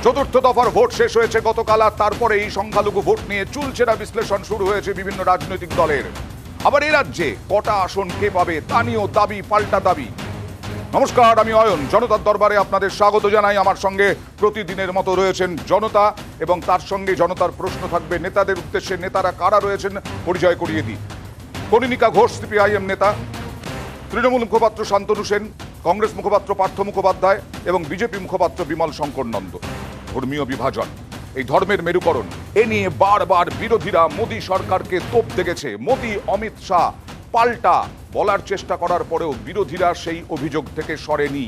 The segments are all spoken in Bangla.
চতুর্থ দফার ভোট শেষ হয়েছে গতকাল, আর তারপরে এই সংখ্যালঘু ভোট নিয়ে চুলচেরা বিশ্লেষণ শুরু হয়েছে বিভিন্ন রাজনৈতিক দলের। আবার এই রাজ্যে কটা আসন কে পাবে তা নিয়েও দাবি পাল্টা দাবি। নমস্কার, আমি অয়ন। জনতার দরবারে আপনাদের স্বাগত জানাই। আমার সঙ্গে প্রতিদিনের মতো রয়েছেন জনতা, এবং তার সঙ্গে জনতার প্রশ্ন থাকবে নেতাদের উদ্দেশ্যে। নেতারা কারা রয়েছেন পরিচয় করিয়ে দিই। কনিনিকা ঘোষ সিপিআইএম নেতা, তৃণমূল মুখপাত্র শান্তনু সেন, কংগ্রেস মুখপাত্র পার্থ মুখোপাধ্যায় এবং বিজেপি মুখপাত্র বিমল শঙ্কর নন্দ। ধর্মীয় বিভাজন, এই ধর্মের মেরুকরণ, এ নিয়ে বারবার বিরোধীরা মোদী সরকারকে তোপ দেখেছে। মোদী অমিত শাহ পাল্টা বলার চেষ্টা করার পরেও বিরোধীরা সেই অভিযোগ থেকে সরেনি,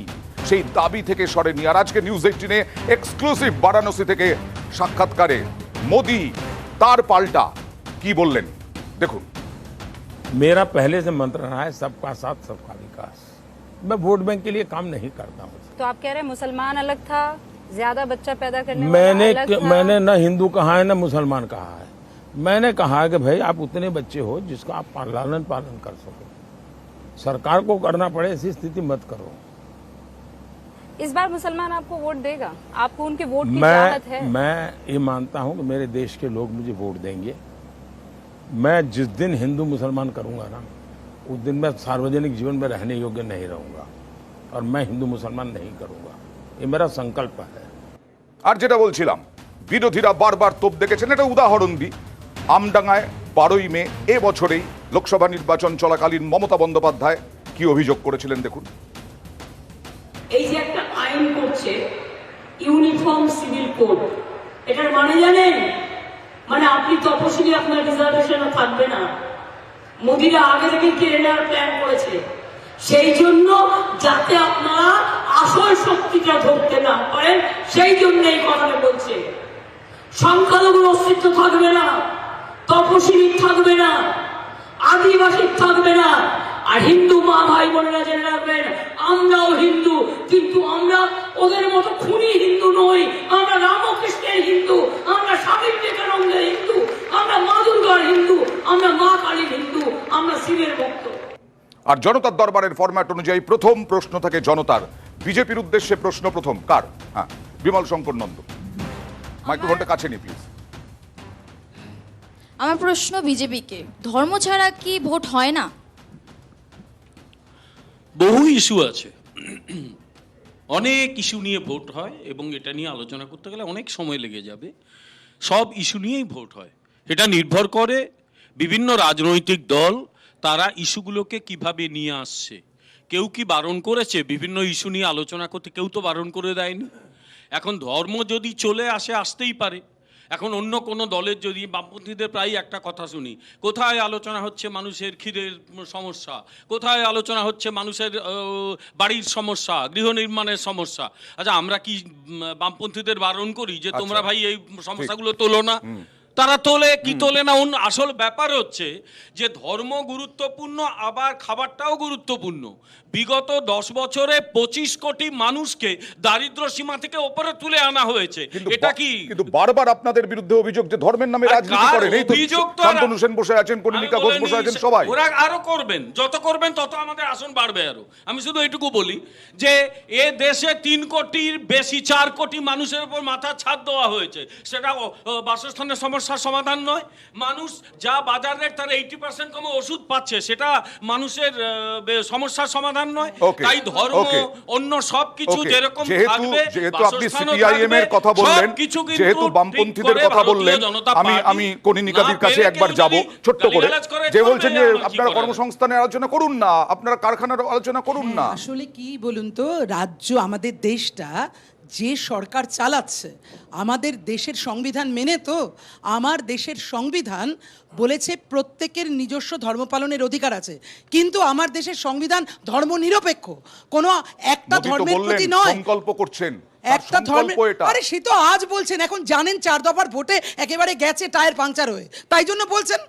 সেই দাবি থেকে সরেনি। আর আজকে নিউজ 18-এ এক্সক্লুসিভ বারাণসী থেকে সাক্ষাৎকারে মোদী তার পাল্টা কি বললেন দেখুন। मेरा पहले से मंत्र रहा है सबका साथ सबका विकास। मैं वोट बैंक के लिए काम नहीं करता हूँ। तो आप कह रहे हैं मुसलमान अलग था, ज्यादा बच्चा पैदा करने वाला अलग था। मैंने न हिंदू कहा है न मुसलमान कहा है। मैंने कहा है कि भाई आप उतने बच्चे हो जिसका आप लालन पालन कर सको। सरकार को करना पड़े ऐसी स्थिति मत करो। इस बार मुसलमान आपको वोट देगा? आपको उनके वोट की चाहत है? मैं ये मानता हूँ कि मेरे देश के लोग मुझे वोट देंगे। मैं जिस दिन हिंदू मुसलमान करूंगा ना, उस दिन मैं सार्वजनिक जीवन में रहने योग्य नहीं रहूंगा, और मैं हिंदू मुसलमान नहीं करूंगा। ये मेरा संकल्प है। আর যেটা বলছিলাম, বিরোধীরা বারবার তোপ দেখেছেন। এটা উদাহরণ দিই, আমডাঙ্গায় 12ই মে এবছরেই লোকসভা নির্বাচন চলাকালীন মমতা বন্দ্যোপাধ্যায় কি অভিযোগ করেছিলেন দেখুন। এই যে একটা আইন করছে ইউনিফর্ম সিভিল কোড, এটার মানে জানেন? মানে আপনি তপশিলি, আপনার রিজার্ভেশনে থাকবে না। মোদিরা আগে থেকে কেড়ে নেওয়ার প্ল্যান করেছে, সেই জন্য যাতে আপনারা আসল শক্তিটা ধরতে না পারেন, সেই জন্য এই কথাটা বলছে। সংখ্যালঘুর অস্তিত্ব থাকবে না, তপশিলি থাকবে না, আদিবাসী থাকবে না। আর হিন্দু মা ভাই বোনেরা জেনে রাখবেন, আমরাও হিন্দু, কিন্তু আমরা ওদের মতো খুনি হিন্দু নই। আমরা রামকৃষ্ণের হিন্দু, আমরা স্বামী বিবেকানন্দের হিন্দু, আমরা মা দুর্গার হিন্দু, আমরা মা কালীর হিন্দু, আমরা শিবের ভক্ত। আর জনতার দরবারের ফরম্যাট অনুযায়ী প্রথম প্রশ্ন থাকে জনতার। বিজেপির উদ্দেশ্যে প্রশ্ন প্রথম কার? হ্যাঁ, বিমল শঙ্কর নন্দ। মাইক্রোফোনটা কাছে নি প্লিজ। আমার প্রশ্ন বিজেপিকে, ধর্ম ছাড়া কি ভোট হয় না? বহু ইস্যু আছে, অনেক ইস্যু নিয়ে ভোট হয়, এবং এটা নিয়ে আলোচনা করতে গেলে অনেক সময় লেগে যাবে। সব ইস্যু নিয়েই ভোট হয়। এটা নির্ভর করে বিভিন্ন রাজনৈতিক দল তারা ইস্যুগুলোকে কিভাবে নিয়ে আসছে। কেউ কি বারণ করেছে বিভিন্ন ইস্যু নিয়ে আলোচনা করতে? কেউ তো বারণ করে দেয়নি। এখন ধর্ম যদি চলে আসে, আসতেই পারে। এখন অন্য কোনো দলের যদি, বামপন্থীদের প্রায় একটা কথা শুনি, কোথায় আলোচনা হচ্ছে মানুষের ক্ষীরের সমস্যা, কোথায় আলোচনা হচ্ছে মানুষের বাড়ির সমস্যা, গৃহ নির্মাণের সমস্যা। আচ্ছা, আমরা কি বামপন্থীদের বারণ করি যে তোমরা ভাই এই সমস্যাগুলো তোলো না? তারা তোলে কি তোলে না। আসল ব্যাপার হচ্ছে যে ধর্ম গুরুত্বপূর্ণ, আবার খাবারটাও গুরুত্বপূর্ণ। বিগত 10 বছরে 25 কোটি মানুষকে দারিদ্র সীমা থেকে ওপরে তুলে আনা হয়েছে। এটা কি? কিন্তু বারবার আপনাদের বিরুদ্ধে অভিযোগ যে ধর্মের নামে রাজনীতি করেন। এই তো শান্তনু সেন বসে আছেন, কনিনিকা ঘোষ বসে আছেন, সবাই। ওরা আরো করবেন, যত করবেন তত আমাদের আসন বাড়বে আরো। আমি শুধু এইটুকু বলি যে এ দেশে 3 কোটির বেশি, 4 কোটি মানুষের উপর মাথা ছাদ দেওয়া হয়েছে। সেটা বাসস্থানের সমস্যার সমাধান নয়। মানুষ যা বাজার রেট তার 80% কমে ওষুধ পাচ্ছে, সেটা মানুষের সমস্যার সমাধান নয়। তাই ধর্ম অন্য সবকিছু যেরকম থাকবে, যেহেতু আপনি সিপিআইএম এর কথা বললেন, যেহেতু বামপন্থীদের কথা বললেন, আমি কনিনিকাদির কাছে একবার যাব ছোট্ট করে। যে বলছেন যে আপনারা কর্মসংস্থানের আলোচনা করুন না, আপনারা কারখানার আলোচনা করুন না। আসলে কি বলুন তো, রাজ্য, আমাদের দেশটা যে সরকার চালাচ্ছে, আমাদের দেশের সংবিধান মেনে তো। আমার দেশের সংবিধান বলেছে প্রত্যেকের নিজস্ব ধর্ম পালনের অধিকার আছে, কিন্তু আমার দেশের সংবিধান ধর্ম নিরপেক্ষ, কোনো একটা ধর্মের প্রতি নয়। সংকল্প করছেন একটা ধর্মের, আরে সে তো আজ বলছেন, এখন জানেন 4 দফার ভোটে একেবারে গেছে টায়ার পাংচার হয়ে, তাই জন্য বলছেন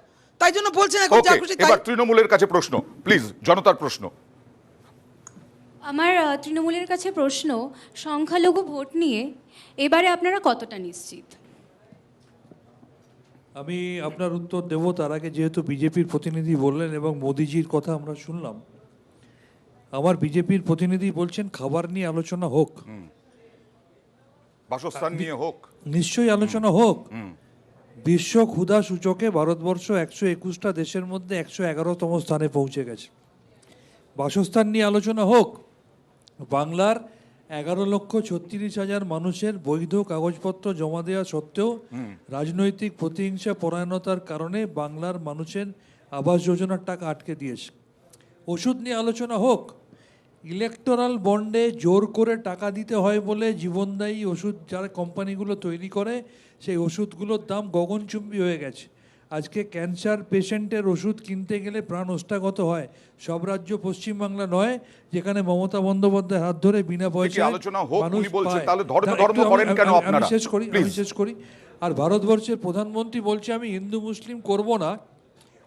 এখন যা খুশি তাই। এবার তৃণমূলের কাছে প্রশ্ন প্লিজ, জনতার প্রশ্ন। আমার তৃণমূলের কাছে প্রশ্ন, সংখ্যালঘু ভোট নিয়ে এবারে আপনারা কতটা নিশ্চিত? আমি আপনার উত্তর দেব, তার আগে যেহেতু বিজেপির প্রতিনিধি বললেন এবং মোদিজির কথা আমরা শুনলাম, আমার বিজেপির প্রতিনিধি বলছেন খাবার নিয়ে আলোচনা হোক। বাসস্থান নিয়ে হোক। নিশ্চয়ই আলোচনা হোক। বিশ্ব ক্ষুধা সূচকে ভারতবর্ষ 121টা দেশের মধ্যে 111তম স্থানে পৌঁছে গেছে। বাসস্থান নিয়ে আলোচনা হোক। বাংলার 11,36,000 মানুষের বৈধ কাগজপত্র জমা দেওয়া সত্ত্বেও রাজনৈতিক প্রতিহিংসা পরায়ণতার কারণে বাংলার মানুষের আবাস যোজনার টাকা আটকে দিয়েছে। ওষুধ নিয়ে আলোচনা হোক। ইলেকটোরাল বন্ডে জোর করে টাকা দিতে হয় বলে জীবনদায়ী ওষুধ যারা কোম্পানিগুলো তৈরি করে সেই ওষুধগুলোর দাম গগনচুম্বী হয়ে গেছে। আজকে ক্যান্সার পেশেন্টের ওষুধ কিনতে গেলে প্রাণ ওষ্ঠাগত হয়। সব রাজ্য পশ্চিমবাংলা নয়, যেখানে মমতা বন্দ্যোপাধ্যায়ের হাত ধরে বিনা পয়সায় আলোচনা হোক মানুষ উনি বলছেন, পায়। তাহলে ধর্ম একটু করেন কেন আমি আপনারা? শেষ করি। আর ভারতবর্ষের প্রধানমন্ত্রী বলছে আমি হিন্দু মুসলিম করব না,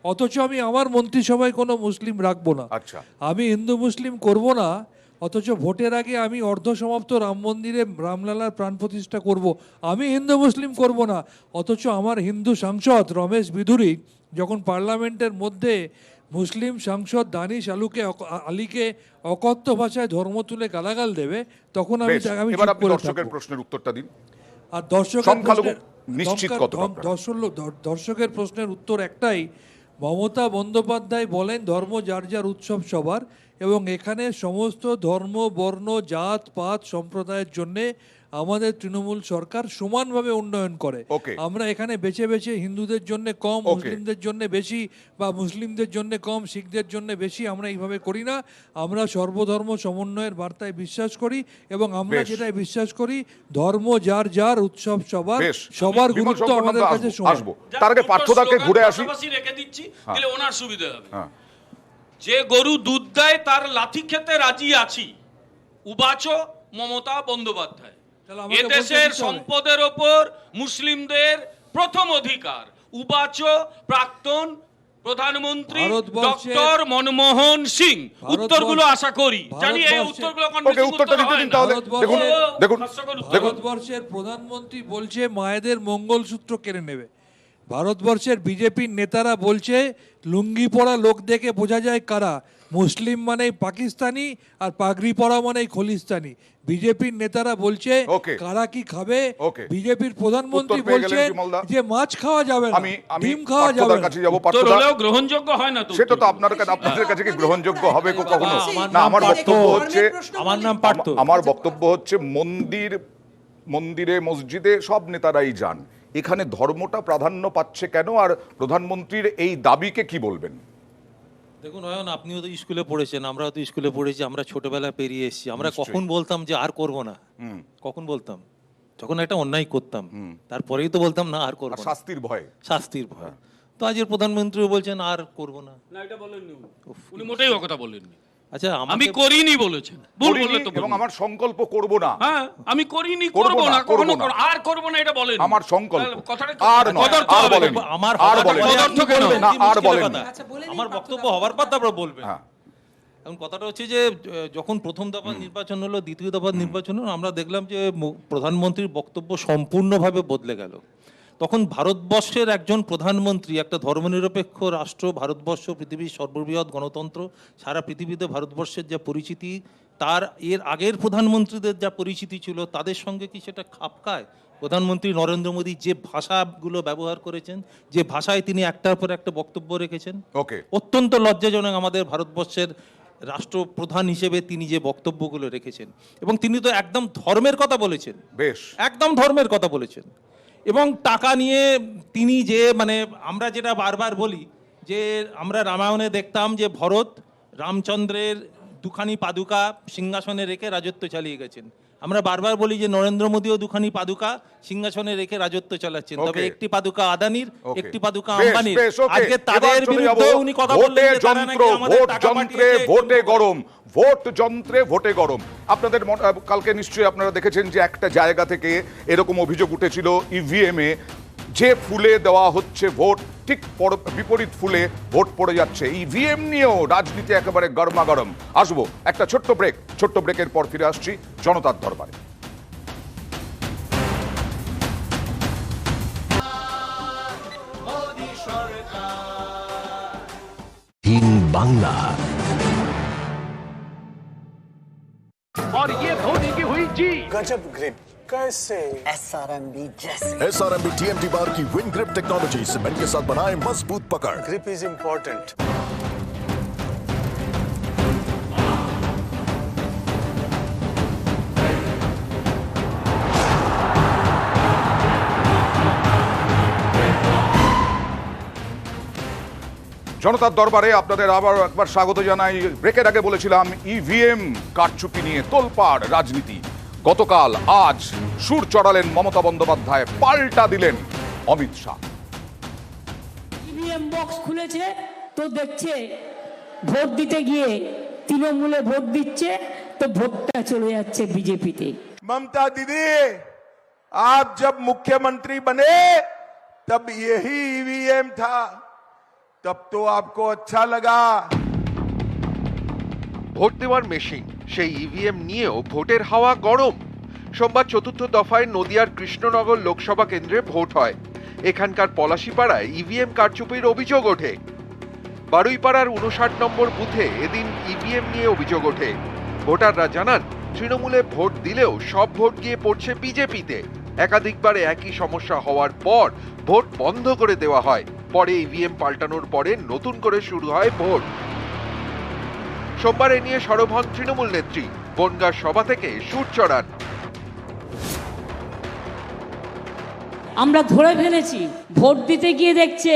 অথচ আমি আমার মন্ত্রিসভায় কোনো মুসলিম রাখবো না। আচ্ছা, আমি হিন্দু মুসলিম করব না, অথচ ভোটের আগে আমি অর্ধসমাপ্ত রাম মন্দিরে রামলালার প্রাণ প্রতিষ্ঠা করব। আমি হিন্দু মুসলিম করব না, অথচ আমার হিন্দু সাংসদ রমেশ বিধুরি যখন পার্লামেন্টের মধ্যে মুসলিম সাংসদ দানিশ আলীকে অকথ্য ভাষায় ধর্ম তুলে গালাগাল দেবে, তখন আমি বেশ, আমি এবার চুপ আপনি করে দর্শকের থাকবো। প্রশ্নের উত্তরটা দিন। আর সংখ্যালঘু নিশ্চিত কতটা আপনারা? দর্শকের প্রশ্নের উত্তর একটাই, মমতা বন্দ্যোপাধ্যায় বলেন ধর্ম যার যার উৎসব সবার, এবং এখানে সমস্ত ধর্ম বর্ণ জাত পাত সম্প্রদায়ের জন্যে আমাদের তৃণমূল সরকার সমানভাবে উন্নয়ন করে। আমরা এখানে বেছে বেছে হিন্দুদের জন্য কম, মুসলিমদের জন্য বেশি, বা মুসলিমদের জন্য কম, শিখদের জন্য বেশি, আমরা এইভাবে করি না। আমরা সর্বধর্ম সমন্বয়ের বার্তায় বিশ্বাস করি, এবং আমরা যেটাই বিশ্বাস করি ধর্ম যার যার উৎসব সবার, সবার গুরুত্ব আমাদের কাছে সমান। তার আগে পার্থদাকে ঘুরে আসি, রেখে দিচ্ছি, তাহলে ওনার সুবিধা হবে। যে গরু দুধ দেয় তার লাথি খেতে রাজি আছি, উবাচ মমতা বন্দ্যোপাধ্যায়। এদেশের সম্পদের ওপর মুসলিমদের প্রথম অধিকার, উবাচ প্রাক্তন প্রধানমন্ত্রী ডক্টর মনমোহন সিং। উত্তরগুলো আশা করি জানি এই উত্তরগুলো ভারতবর্ষের প্রধানমন্ত্রী বলছে মায়েদের মঙ্গলসূত্র কেড়ে নেবে। ভারতবর্ষের বিজেপির নেতারা বলছে লুঙ্গি পরা লোক দেখে বোঝা যায় কারা, মুসলিম মানেই পাকিস্তানি আর পাগড়ি পরা মানেই খলিস্তানি। বিজেপির নেতারা বলছে কারা কি খাবে। বিজেপির প্রধানমন্ত্রী বলছে যে মাছ খাওয়া যাবে না, ডিম খাওয়া যাবে না। গ্রহণযোগ্য হয় না তো, সেটা তো আপনাদের কাছে কি গ্রহণযোগ্য হবে কখনো? না, আমার বক্তব্য হচ্ছে, আমার নাম পার্থ, আমার বক্তব্য হচ্ছে মন্দিরে মসজিদে সব নেতারাই যান, এখানে ধর্মটা প্রাধান্য পাচ্ছে কেন? আর প্রধানমন্ত্রীর এই দাবিকে কি বলবেন? দেখুন অয়ন, আপনিও তো স্কুলে পড়েছেন, আমরাও তো স্কুলে পড়েছি, আমরা ছোটবেলা পেরিয়ে এসেছি। আমরা কখন বলতাম যে আর করব না? কখন বলতাম? যখন একটা অন্যায় করতাম, তারপরেই তো বলতাম না আর করব না, শাস্তির ভয়। তো আজকের প্রধানমন্ত্রীও বলছেন আর করব না। না, এটা বলেননি উনি, মোটেই কথা বলেননি। আচ্ছা, আমি করিনি বলেছেন, ভুল বললে তো। এবং আমার সংকল্প করব না। হ্যাঁ, আমি করিনি, করব না, কখনো আর করব না, এটা বলেন। আমার সংকল্প কথাটা আর নয়, আর বলেন, আমার আর বলেন না, আর বলেন। আমার বক্তব্য হবার পর তারপর বলবেন। এখন কথাটা হচ্ছে যে যখন প্রথম দফা নির্বাচন হলো, দ্বিতীয় দফা নির্বাচন হলো, আমরা দেখলাম যে প্রধানমন্ত্রীর বক্তব্য সম্পূর্ণভাবে বদলে গেল। তখন ভারতবর্ষের একজন প্রধানমন্ত্রী, একটা ধর্মনিরপেক্ষ রাষ্ট্র ভারতবর্ষ, পৃথিবীর সর্ববৃহৎ গণতন্ত্র, সারা পৃথিবীতে ভারতবর্ষের যা পরিচিতি, তার এর আগের প্রধানমন্ত্রীদের যা পরিচিতি ছিল তাদের সঙ্গে কি সেটা খাপ খায়? প্রধানমন্ত্রী নরেন্দ্র মোদী যে ভাষাগুলো ব্যবহার করেছেন, যে ভাষায় তিনি একটার পর একটা বক্তব্য রেখেছেন, অত্যন্ত লজ্জাজনক আমাদের ভারতবর্ষের রাষ্ট্রপ্রধান হিসেবে তিনি যে বক্তব্যগুলো রেখেছেন। এবং তিনি তো একদম ধর্মের কথা বলেছেন, একদম ধর্মের কথা বলেছেন। এবং টাকা নিয়ে তিনি যে আমরা যেটা বারবার বলি যে আমরা রামায়ণে দেখতাম যে ভরত রামচন্দ্রের দুখানি পাদুকা সিংহাসনে রেখে রাজত্ব চালিয়ে গেছেন। আমরা বারবার বলি যে নরেন্দ্র মোদীও দুখানি পাদুকা সিংহাসনে রেখে রাজত্ব চালাচ্ছেন, তবে একটি পাদুকা আদানির, একটি পাদুকা আম্বানির। আজকে তাদের বিরুদ্ধে উনি কথা বললেন যে তারা নাকি আমাদের টাকা পাঠিয়েছে। ভোট যন্ত্রে ভোটে গরম। আপনাদের কালকে নিশ্চয়ই আপনারা দেখেছেন যে একটা জায়গা থেকে এরকম অভিযোগ উঠেছিল, ইভিএমে যে ফুলে দেওয়া হচ্ছে ভোট, ঠিক বিপরীত ফুলে ভোট পড়ে যাচ্ছে। ইভিএম নিয়েও রাজনীতি একেবারে গরমাগরম। আসবো একটা ছোট্ট ব্রেকের পর ফিরে আসছি জনতার দরবারে। बांग्ला और ये धोनी की हुई हुई जी। गजब ग्रिप कैसे? SRMB जैसे। SRMB TMT बार की विन ग्रिप टेक्नोलॉजी सीमेंट के साथ बनाए मजबूत पकड़। Grip is important. জনতার দরবারে আপনাদের আবার একবার স্বাগত জানাই। ব্রেকের আগে বলেছিলাম ইভিএম কারচুপি নিয়ে তোলপাড় রাজনীতি। গতকাল আজ সুর চড়ালেন মমতা বন্দ্যোপাধ্যায়, পাল্টা দিলেন অমিত শাহ। ইভিএম বক্স খুলেছে তো দেখছে ভোট দিতে গিয়ে তৃণমূলে ভোট দিচ্ছে তো ভোটটা চলে যাচ্ছে বিজেপিতে। ममता दीदी, आप जब मुख्यमंत्री बने तब यही ईवीएम था, तब तो आपको अच्छा लगा। ভোট দেওয়ার মেশিন সেই ইভিএম নিয়েও ভোটের হাওয়া গরম। সোমবার চতুর্থ দফায় নদিয়ার কৃষ্ণনগর লোকসভা কেন্দ্রে ভোট হয়। এখানকার পলাশিপাড়ায় ইভিএম কারচুপির অভিযোগ ওঠে। বারুইপাড়ার 59 নম্বর বুথে এদিন ইভিএম নিয়ে অভিযোগ ওঠে। ভোটাররা জানান, তৃণমূলে ভোট দিলেও সব ভোট গিয়ে পড়ছে বিজেপিতে। একাধিকবার একই সমস্যা হওয়ার পর ভোট বন্ধ করে দেওয়া হয়। পরে ইভিএম পাল্টানোর পরে নতুন করে শুরু হয় ভোট। সোমবার এ নিয়ে সরব হন তৃণমূল নেত্রী, বনগাঁ সভা থেকে সুর চড়ান। আমরা ধরে ফেলেছি, ভোট দিতে গিয়ে দেখছে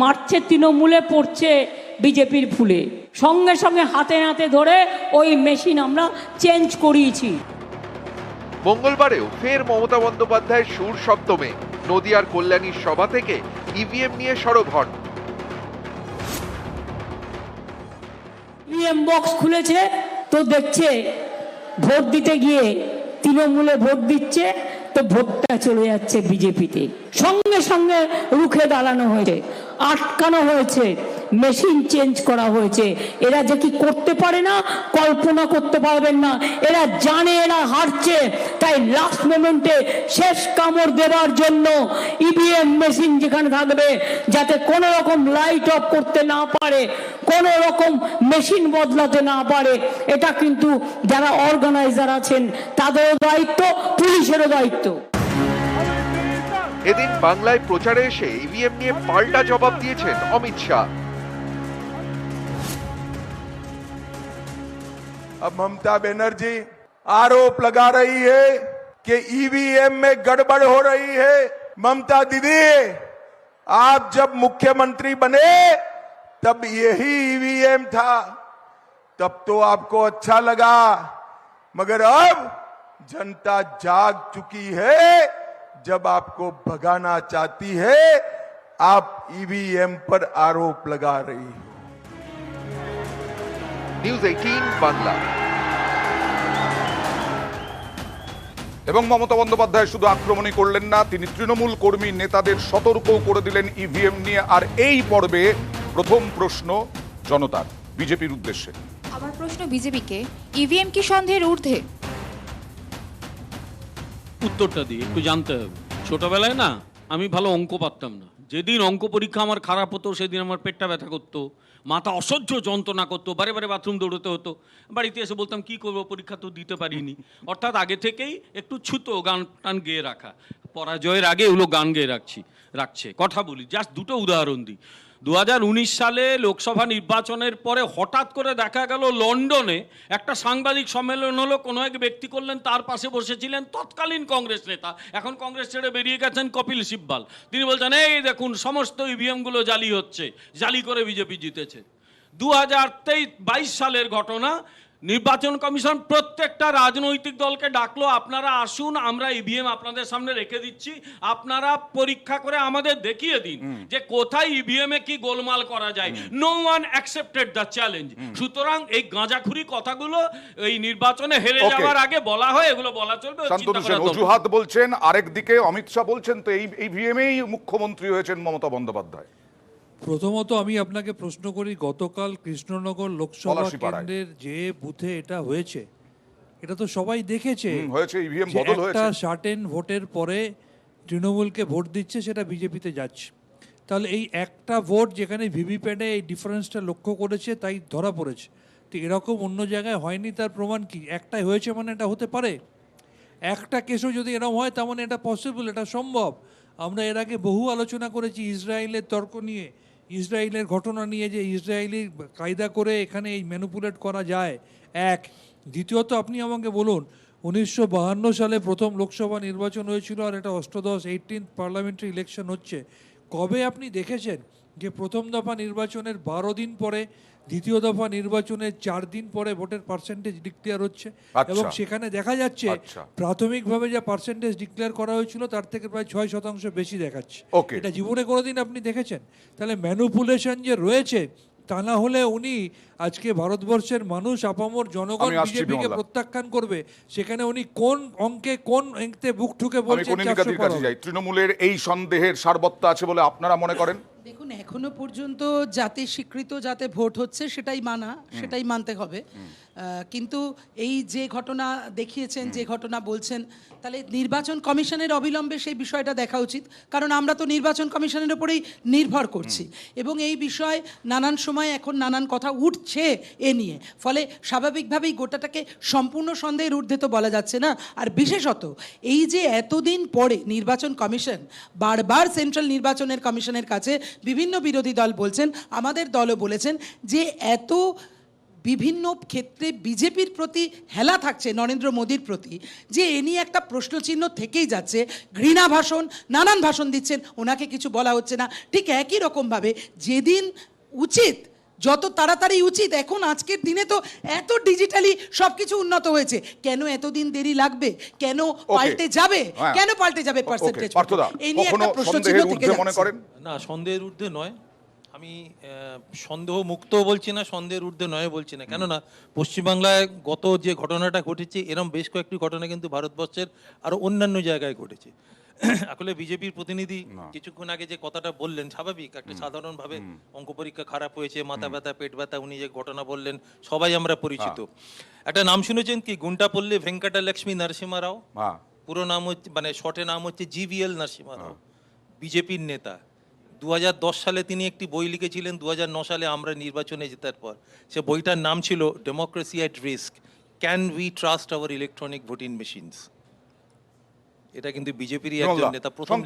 মারছে তৃণমূলে, পড়ছে বিজেপির ফুলে। সঙ্গে সঙ্গে হাতে নাতে ধরে ওই মেশিন আমরা চেঞ্জ করিয়েছি। মঙ্গলবারেও ফের মমতা বন্দ্যোপাধ্যায়ের সুর সপ্তমে নদিয়ার কল্যাণীর সভা থেকে ইভিএম নিয়ে সরব হন। ইভিএম বক্স খুলেছে তো দেখছে ভোট দিতে গিয়ে তৃণমূলে ভোট দিচ্ছে তো ভোটটা চলে যাচ্ছে বিজেপিতে। সঙ্গে সঙ্গে রুখে দাঁড়ানো হয়েছে, আটকানো হয়েছে, মেশিন চেঞ্জ করা হয়েছে। এরা যে কি করতে পারে না কল্পনা করতে পারবেন না। এরা জানে এরা হারছে, তাই লাস্ট মোমেন্টে শেষ কামড় দেওয়ার জন্য ইভিএম মেশিন যেখানে থাকবে যাতে কোনো রকম লাইট অফ করতে না পারে, কোনো রকম মেশিন বদলাতে না পারে, এটা কিন্তু যারা অর্গানাইজার আছেন তাদেরও দায়িত্ব, পুলিশেরও দায়িত্ব। এদিন বাংলায় প্রচারে এসে ইভিএম নিয়ে পাল্টা জবাব দিয়েছেন অমিত শাহ। अब ममता बनर्जी आरोप लगा रही है कि ईवीएम में गड़बड़ हो रही है। ममता दीदी, आप जब मुख्यमंत्री बने तब यही ईवीएम था, तब तो आपको अच्छा लगा, मगर अब जनता जाग चुकी है। जब आपको भगाना चाहती है, आप ईवीएम पर आरोप लगा रही हो। নিউজ 18 বাংলা। এবং মমতা বন্দ্যোপাধ্যায় শুধু আক্রমণই করলেন না, তিনি তৃণমূল কর্মী নেতাদের সতর্কও করে দিলেন ইভিএম নিয়ে। আর এই পর্বে প্রথম প্রশ্ন জনতার, বিজেপির উদ্দেশ্যে। আমার প্রশ্ন বিজেপিকে, ইভিএম কি সন্দেহের ঊর্ধ্বে? উত্তরটা দিই, একটু জানতে হবে। ছোটবেলায় না আমি ভালো অঙ্ক পারতাম না। যেদিন অঙ্ক পরীক্ষা আমার খারাপ হতো সেদিন আমার পেটটা ব্যথা করতো, মাথা অসহ্য যন্ত্রণা করতো, বারে বারে বাথরুম দৌড়তে হতো। বাড়িতে এসে বলতাম কি করবো, পরীক্ষা তো দিতে পারিনি। অর্থাৎ আগে থেকেই একটু ছুতো গান টান গেয়ে রাখা, পরাজয়ের আগে এগুলো গান গেয়ে রাখছে। কথা বলি, জাস্ট দুটো উদাহরণ দিই। 2019 সালে লোকসভা নির্বাচনের পরে হঠাৎ করে দেখা গেল লন্ডনে একটা সাংবাদিক সম্মেলন হলো, কোনো এক ব্যক্তি করলেন, তার পাশে বসেছিলেন তৎকালীন কংগ্রেস নেতা, এখন কংগ্রেস ছেড়ে বেরিয়ে গেছেন, কপিল সিব্বাল। তিনি বলছেন, এই দেখুন সমস্ত ইভিএমগুলো জালি হচ্ছে, জালি করে বিজেপি জিতেছে। 2022 সালের ঘটনা, নির্বাচন কমিশন প্রত্যেকটা রাজনৈতিক দলকে ডাকলো, আপনারা আসুন, আমরা ইভিএম আপনাদের সামনে রেখে দিচ্ছি, আপনারা পরীক্ষা করে আমাদের দেখিয়ে দিন যে কোথায় ইভিএম এ কি গোলমাল করা যায়। No one accepted the challenge. সুতরাং এই গাঁজাখুরি কথাগুলো এই নির্বাচনে হেরে যাওয়ার আগে বলা হয়, এগুলো বলা চলবে। অজুহাত বলছেন, আরেকদিকে অমিত শাহ বলছেন তো এই ইভিএমেই মুখ্যমন্ত্রী হয়েছেন মমতা বন্দ্যোপাধ্যায়। প্রথমত আমি আপনাকে প্রশ্ন করি, গতকাল কৃষ্ণনগর লোকসভা কেন্দ্রের যে বুথে এটা হয়েছে, এটা তো সবাই দেখেছে একটা সার্টেন ভোটের পরে তৃণমূলকে ভোট দিচ্ছে, সেটা বিজেপিতে যাচ্ছে। তাহলে এই একটা ভোট যেখানে ভিভিপ্যাটে এই ডিফারেন্সটা লক্ষ্য করেছে, তাই ধরা পড়েছে। তো এরকম অন্য জায়গায় হয়নি, তার প্রমাণ কি? একটাই হয়েছে মানে এটা হতে পারে? একটা কেসও যদি এরকম হয় তার মানে এটা পসিবল, এটা সম্ভব। আমরা এর আগে বহু আলোচনা করেছি ইসরায়েলের তর্ক নিয়ে, ইসরায়েলের ঘটনা নিয়ে, যে ইসরায়েলি কায়দা করে এখানে এই ম্যানিপুলেট করা যায়। এক, দ্বিতীয়ত আপনি আমাকে বলুন 1952 সালে প্রথম লোকসভা নির্বাচন হয়েছিল, আর এটা 18th পার্লামেন্টারি ইলেকশন হচ্ছে। কবে আপনি দেখেছেন যে প্রথম দফা নির্বাচনের 12 দিন পরে, দ্বিতীয় দফা নির্বাচনের 4 দিন পরে ভোটের পার্সেন্টেজ ডিক্লেয়ার হচ্ছে? এবং সেখানে দেখা যাচ্ছে প্রাথমিকভাবে যে পার্সেন্টেজ ডিক্লেয়ার করা হয়েছিল তার থেকে প্রায় 6% বেশি দেখাচ্ছে। এটা জীবনে কোনোদিন আপনি দেখেছেন? তাহলে ম্যানিপুলেশন যে রয়েছে, তা না হলে উনি আজকে ভারতবর্ষের মানুষ, আপামর জনগণ বিজেপিকে প্রত্যাখ্যান করবে, সেখানে উনি কোন অঙ্কে, কোন অঙ্কে বুক ঠুকে বলছেন? তৃণমূলের এই সন্দেহের সারবত্তা আছে বলে আপনারা মনে করেন? দেখুন, এখনো পর্যন্ত যাতে স্বীকৃত যাতে ভোট হচ্ছে সেটাই সেটাই মানতে হবে। কিন্তু এই যে ঘটনা দেখিয়েছেন, যে ঘটনা বলছেন, তাহলে নির্বাচন কমিশনের অবিলম্বে সেই বিষয়টা দেখা উচিত, কারণ আমরা তো নির্বাচন কমিশনের উপরেই নির্ভর করছি এবং এই বিষয়ে নানান সময় এখন নানান কথা উঠছে এ নিয়ে। ফলে স্বাভাবিকভাবেই গোটাটাকে সম্পূর্ণ সন্দেহের ঊর্ধ্বে তো বলা যাচ্ছে না। আর বিশেষত এই যে এতদিন পরে নির্বাচন কমিশন বারবার সেন্ট্রাল নির্বাচনের কমিশনের কাছে বিভিন্ন বিরোধী দল বলছেন, আমাদের দলও বলেছেন, যে এত বিভিন্ন ক্ষেত্রে বিজেপির প্রতি হেলা থাকছে, নরেন্দ্র মোদীর প্রতি, যে এ নিয়ে একটা প্রশ্নচিহ্ন থেকেই যাচ্ছে। ঘৃণা ভাষণ, নানান ভাষণ দিচ্ছেন, ওনাকে কিছু বলা হচ্ছে না। ঠিক একই রকমভাবে যেদিন উচিত, যত তাড়াতাড়ি উচিত, এখন আজকের দিনে তো এত ডিজিটালি সবকিছু উন্নত হয়েছে, কেন এতদিন দেরি লাগবে? কেন পাল্টে যাবে? কেন পাল্টে যাবে পার্সেন্টেজ? এই নিয়ে একটা প্রশ্নচিহ্ন থেকে যাচ্ছে। না, সন্দেহের ঊর্ধ্বে নয়। আমি সন্দেহ মুক্ত বলছি না, সন্দেহের ঊর্ধ্বে নয় বলছি না। কেননা পশ্চিমবাংলায় গত যে ঘটনাটা ঘটেছে, এরকম বেশ কয়েকটি ঘটনা কিন্তু ভারতবর্ষের আরও অন্যান্য জায়গায় ঘটেছে। আসলে বিজেপির প্রতিনিধি কিছুক্ষণ আগে যে কথাটা বললেন, স্বাভাবিক একটা সাধারণভাবে অঙ্ক পরীক্ষা খারাপ হয়েছে, মাথা ব্যথা, পেট ব্যথা, উনি যে ঘটনা বললেন সবাই আমরা পরিচিত। একটা নাম শুনেছেন কি? গুন্টাপল্লী ভেঙ্কটা লক্ষ্মী নরসিমা রাও। পুরো নাম হচ্ছে, মানে শর্টে নাম হচ্ছে GVL নরসিমা রাও, বিজেপির নেতা। 2010 সালে তিনি একটি বই লিখেছিলেন, 2009 সালে আমরা নির্বাচনে জেতার পর। সে বইটার নাম ছিল democracy at risk, can we trust our electronic voting machines. এটা কিন্তু বিজেপির একজন নেতা প্রথম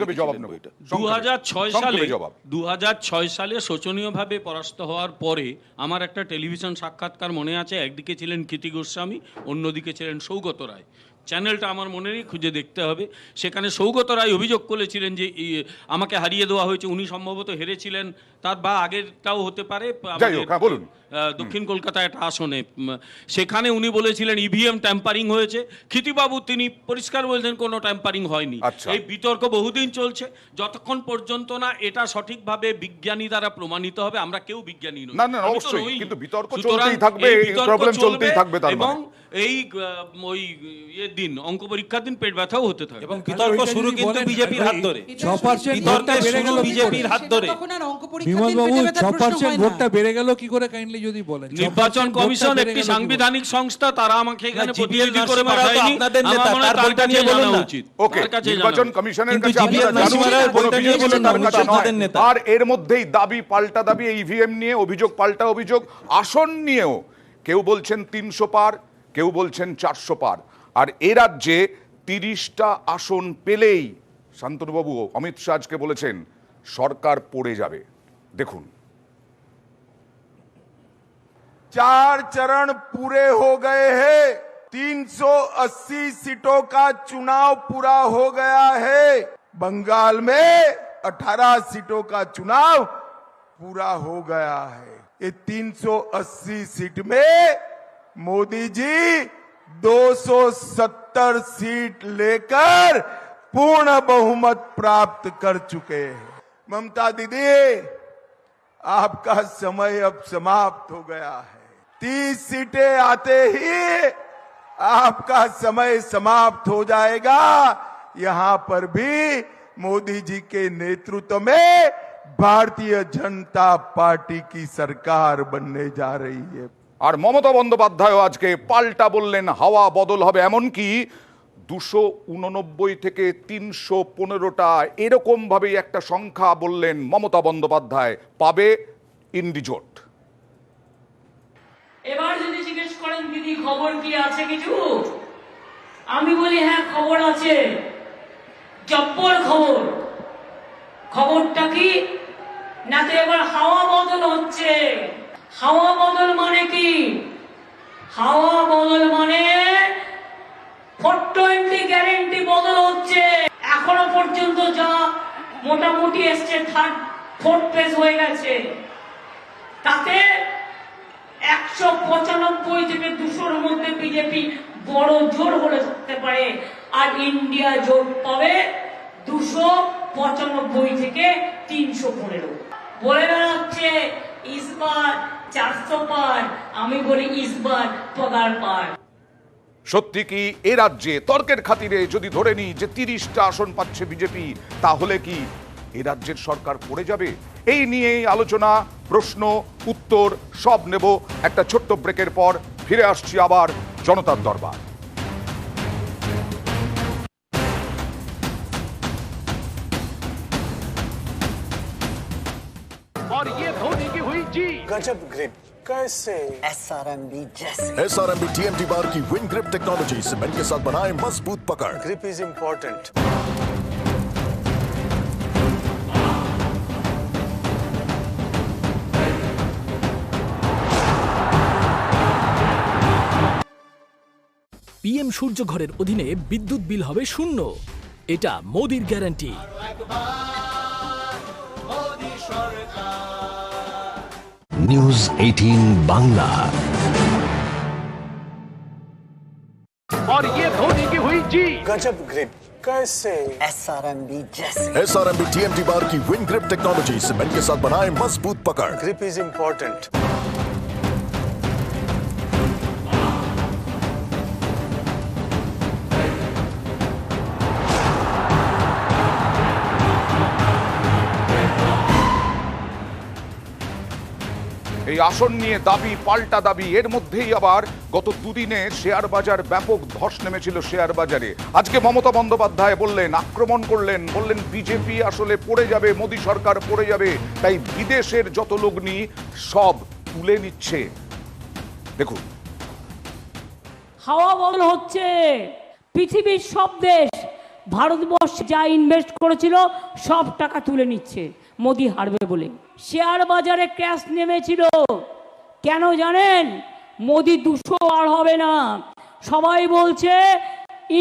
2006 সালে শোচনীয়ভাবে পরাস্ত হওয়ার পরে আমার একটা টেলিভিশন সাক্ষাৎকার মনে আছে। একদিকে ছিলেন কীর্তি গোস্বামী, অন্যদিকে ছিলেন সৌগত রায়। চ্যানেলটা আমার মনে নেই, খুঁজে দেখতে হবে। সেখানে সৌগত রায় অভিযোগ করেছিলেন যে আমাকে হারিয়ে দেওয়া হয়েছে। উনি সম্ভবত হেরেছিলেন, তার বা আগেরটাও হতে পারে, দক্ষিণ কলকাতায় একটা আসনে। সেখানে উনি বলেছিলেন ইভিএম ট্যাম্পারিং হয়েছে। ক্ষিতিবাবু তিনি পরিষ্কার বলছেন কোনো ট্যাম্পারিং হয়নি। এই বিতর্ক বহুদিন চলছে, যতক্ষণ পর্যন্ত না এটা সঠিকভাবে বিজ্ঞানী দ্বারা প্রমাণিত হবে। আমরা কেউ বিজ্ঞানী নই, কিন্তু বিতর্ক চলতেই থাকবে, প্রবলেম চলতেই থাকবে। এবং এই ওই দিন অঙ্ক পরীক্ষার দিন পেট ব্যথাও হতে থাকে। এবং বিতর্ক শুরু কিন্তু বিজেপির হাত ধরে। 6% বেড়ে গেল বিজেপির হাত ধরে। বিমলবাবু, 6% ভোটটা বেড়ে গেল কি করে, কাইন্ডলি যদি বলেন? নির্বাচন কমিশন একটি সাংবিধানিক সংস্থা, তারা আমাকে এখানে প্রতিনিধি করে পাঠায়নি। আপনাদের নেতা, তার বইটা নিয়ে বলুন না। ওকে, নির্বাচন কমিশনের কাছে আর এর মধ্যেই দাবি পাল্টা দাবি, ইভিএম নিয়ে অভিযোগ পাল্টা অভিযোগ, আসন নিয়েও কেউ বলছেন 300 পার, কেউ বলছেন 400 পার। আর এ রাজ্যে 30টা আসন পেলেই শান্তনুবাবু অমিত শাহ আজকে বলেছেন সরকার পড়ে যাবে। দেখুন, 4 चरण पूरे हो गए हैं, 380 सीटों का चुनाव पूरा हो गया है। बंगाल में 18 सीटों का चुनाव पूरा हो गया है। ये 380 सीट में मोदी जी 270 सीट लेकर पूर्ण बहुमत प्राप्त कर चुके हैं। ममता दीदी, आपका समय अब समाप्त हो गया है। 30 सीटें आते ही आपका समय समाप्त हो जाएगा। यहां पर भी मोदी जी के नेतृत्व में भारतीय जनता पार्टी की सरकार बनने जा रही है। আর মমতা বন্দ্যোপাধ্যায় আজকে পাল্টা বললেন হাওয়া বদল হবে। এমনকি 289 থেকে 315টা এরকম ভাবে একটা সংখ্যা বললেন মমতা বন্দ্যোপাধ্যায় পাবে ইন্ডিজোট। এবার যদি জিজ্ঞেস করেন দিদি খবর কি আছে কিছু, আমি বলি হ্যাঁ খবর আছে, জব্বর খবর। খবরটা কি? না তো এবার হাওয়া বদল হচ্ছে। হাওয়া বদল মানে কি? হাওয়া বদল মানে 420 গ্যারেন্টি বদল হচ্ছে। এখনো পর্যন্ত যা মোটামুটি এসছে, 4th ফেজ হয়ে গেছে, তাতে 195 থেকে 200-র মধ্যে বিজেপি বড় জোর হলে থাকতে পারে, আর ইন্ডিয়া জোট পাবে 295 থেকে 315। বলে বেড়াচ্ছে ইসবার 400 পার, আমি বলি ইসবার পগার পার। সত্যি কি এ রাজ্যে তর্কের খাতিরে যদি ধরে নিই যে 30টা আসন পাচ্ছে বিজেপি, তাহলে কি এ রাজ্যের সরকার পড়ে যাবে? এই নিয়েই আলোচনা, প্রশ্ন, উত্তর সব নেব একটা ছোট্ট ব্রেকের পর। ফিরে আসছি আবার জনতার দরবার। और ये धोनी की हुई जी गजब ग्रिप कैसे SRMB जैसे SRMB TMT बार की विन ग्रिप टेक्नोलॉजी सीमेंट के साथ बनाए मजबूत पकड़। Grip is important. পিএম সূর্যঘরের অধীনে বিদ্যুৎ বিল হবে শূন্য, এটা মোদির গ্যারান্টি। নিউজ 18 বাংলা। और ये धोनी की हुई जी गजब ग्रिप कैसे SRMB जैसे SRMB TMT बार की विन ग्रिप टेक्नोलॉजी सीमेंट के साथ बनाए मजबूत पकड़। Grip is important. এই আসন নিয়ে দাবি পাল্টা দাবি, এর মধ্যেই আবার গত দুদিনে শেয়ার বাজার ব্যাপক ধস নেমেছিল শেয়ার বাজারে। আজকে মমতা বন্দ্যোপাধ্যায় বললেন, আক্রমণ করলেন, বললেন বিজেপি আসলে পড়ে যাবে, মোদী সরকার পড়ে যাবে, তাই বিদেশের যত লগ্নি সব তুলে নিচ্ছে। দেখুন, হাওয়া বদল হচ্ছে। পৃথিবীর সব দেশ ভারতবর্ষে যা ইনভেস্ট করেছিল সব টাকা তুলে নিচ্ছে মোদি হারবে বলে। শেয়ার বাজারে ক্র্যাশ নেমেছিল, কেন জানেন? মোদি 200 আর হবে না। সবাই বলছে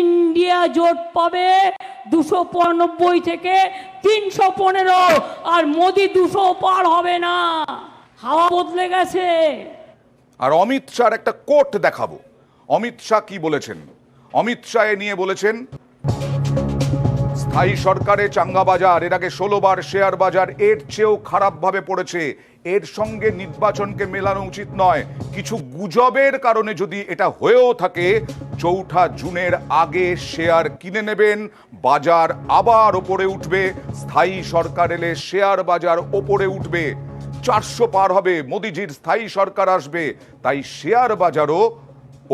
ইন্ডিয়া জোট পাবে 295 থেকে 315, আর মোদি 200 পার হবে না। হাওয়া বদলে গেছে। আর অমিত শাহর একটা কোট দেখাবো। অমিত শাহ কি বলেছেন? অমিত শাহ এ নিয়ে বলেছেন, স্থায়ী সরকারে চাঙ্গা বাজার, এর আগে 16 বার শেয়ার বাজার এর চেয়েও খারাপভাবে পড়েছে। এর সঙ্গে নির্বাচনকে মেলানো উচিত নয়। কিছু গুজবের কারণে যদি এটা হয়েও থাকে, 4 জুনের আগে শেয়ার কিনে নেবেন, বাজার আবার ওপরে উঠবে। স্থায়ী সরকার এলে শেয়ার বাজার ওপরে উঠবে, 400 পার হবে, মোদিজির স্থায়ী সরকার আসবে, তাই শেয়ার বাজারও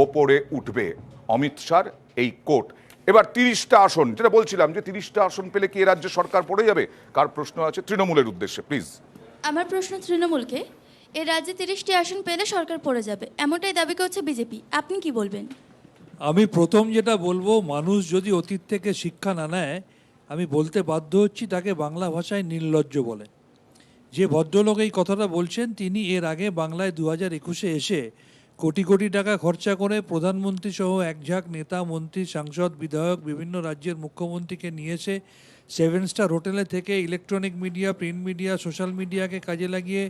ওপরে উঠবে। অমিত শাহর এই কোট। এবার 30টা আসন, যেটা বলছিলাম যে 30টা আসন পেলে কি এ রাজ্যে সরকার পড়ে যাবে? কার প্রশ্ন আছে তৃণমূলের উদ্দেশ্যে, প্লিজ। আমার প্রশ্ন তৃণমূলকে, এ রাজ্যে 30টি আসন পেলে সরকার পড়ে যাবে এমনটাই দাবি করছে বিজেপি, আপনি কি বলবেন? আমি প্রথম যেটা বলবো, মানুষ যদি অতীত থেকে শিক্ষা না নেয়, আমি বলতে বাধ্য হচ্ছি তাকে বাংলা ভাষায় নির্লজ্জ বলে। যে ভদ্রলোক এই কথাটা বলছেন, তিনি এর আগে বাংলায় 2021-এ এসে কোটি কোটি টাকা খরচা করে প্রধানমন্ত্রী সহ একঝাঁক নেতা, মন্ত্রী, সাংসদ, বিধায়ক, বিভিন্ন রাজ্যের মুখ্যমন্ত্রীকে নিয়ে এসে 7 স্টার হোটেলে থেকে electronic media, print media, social মিডিয়াকে কাজে লাগিয়ে,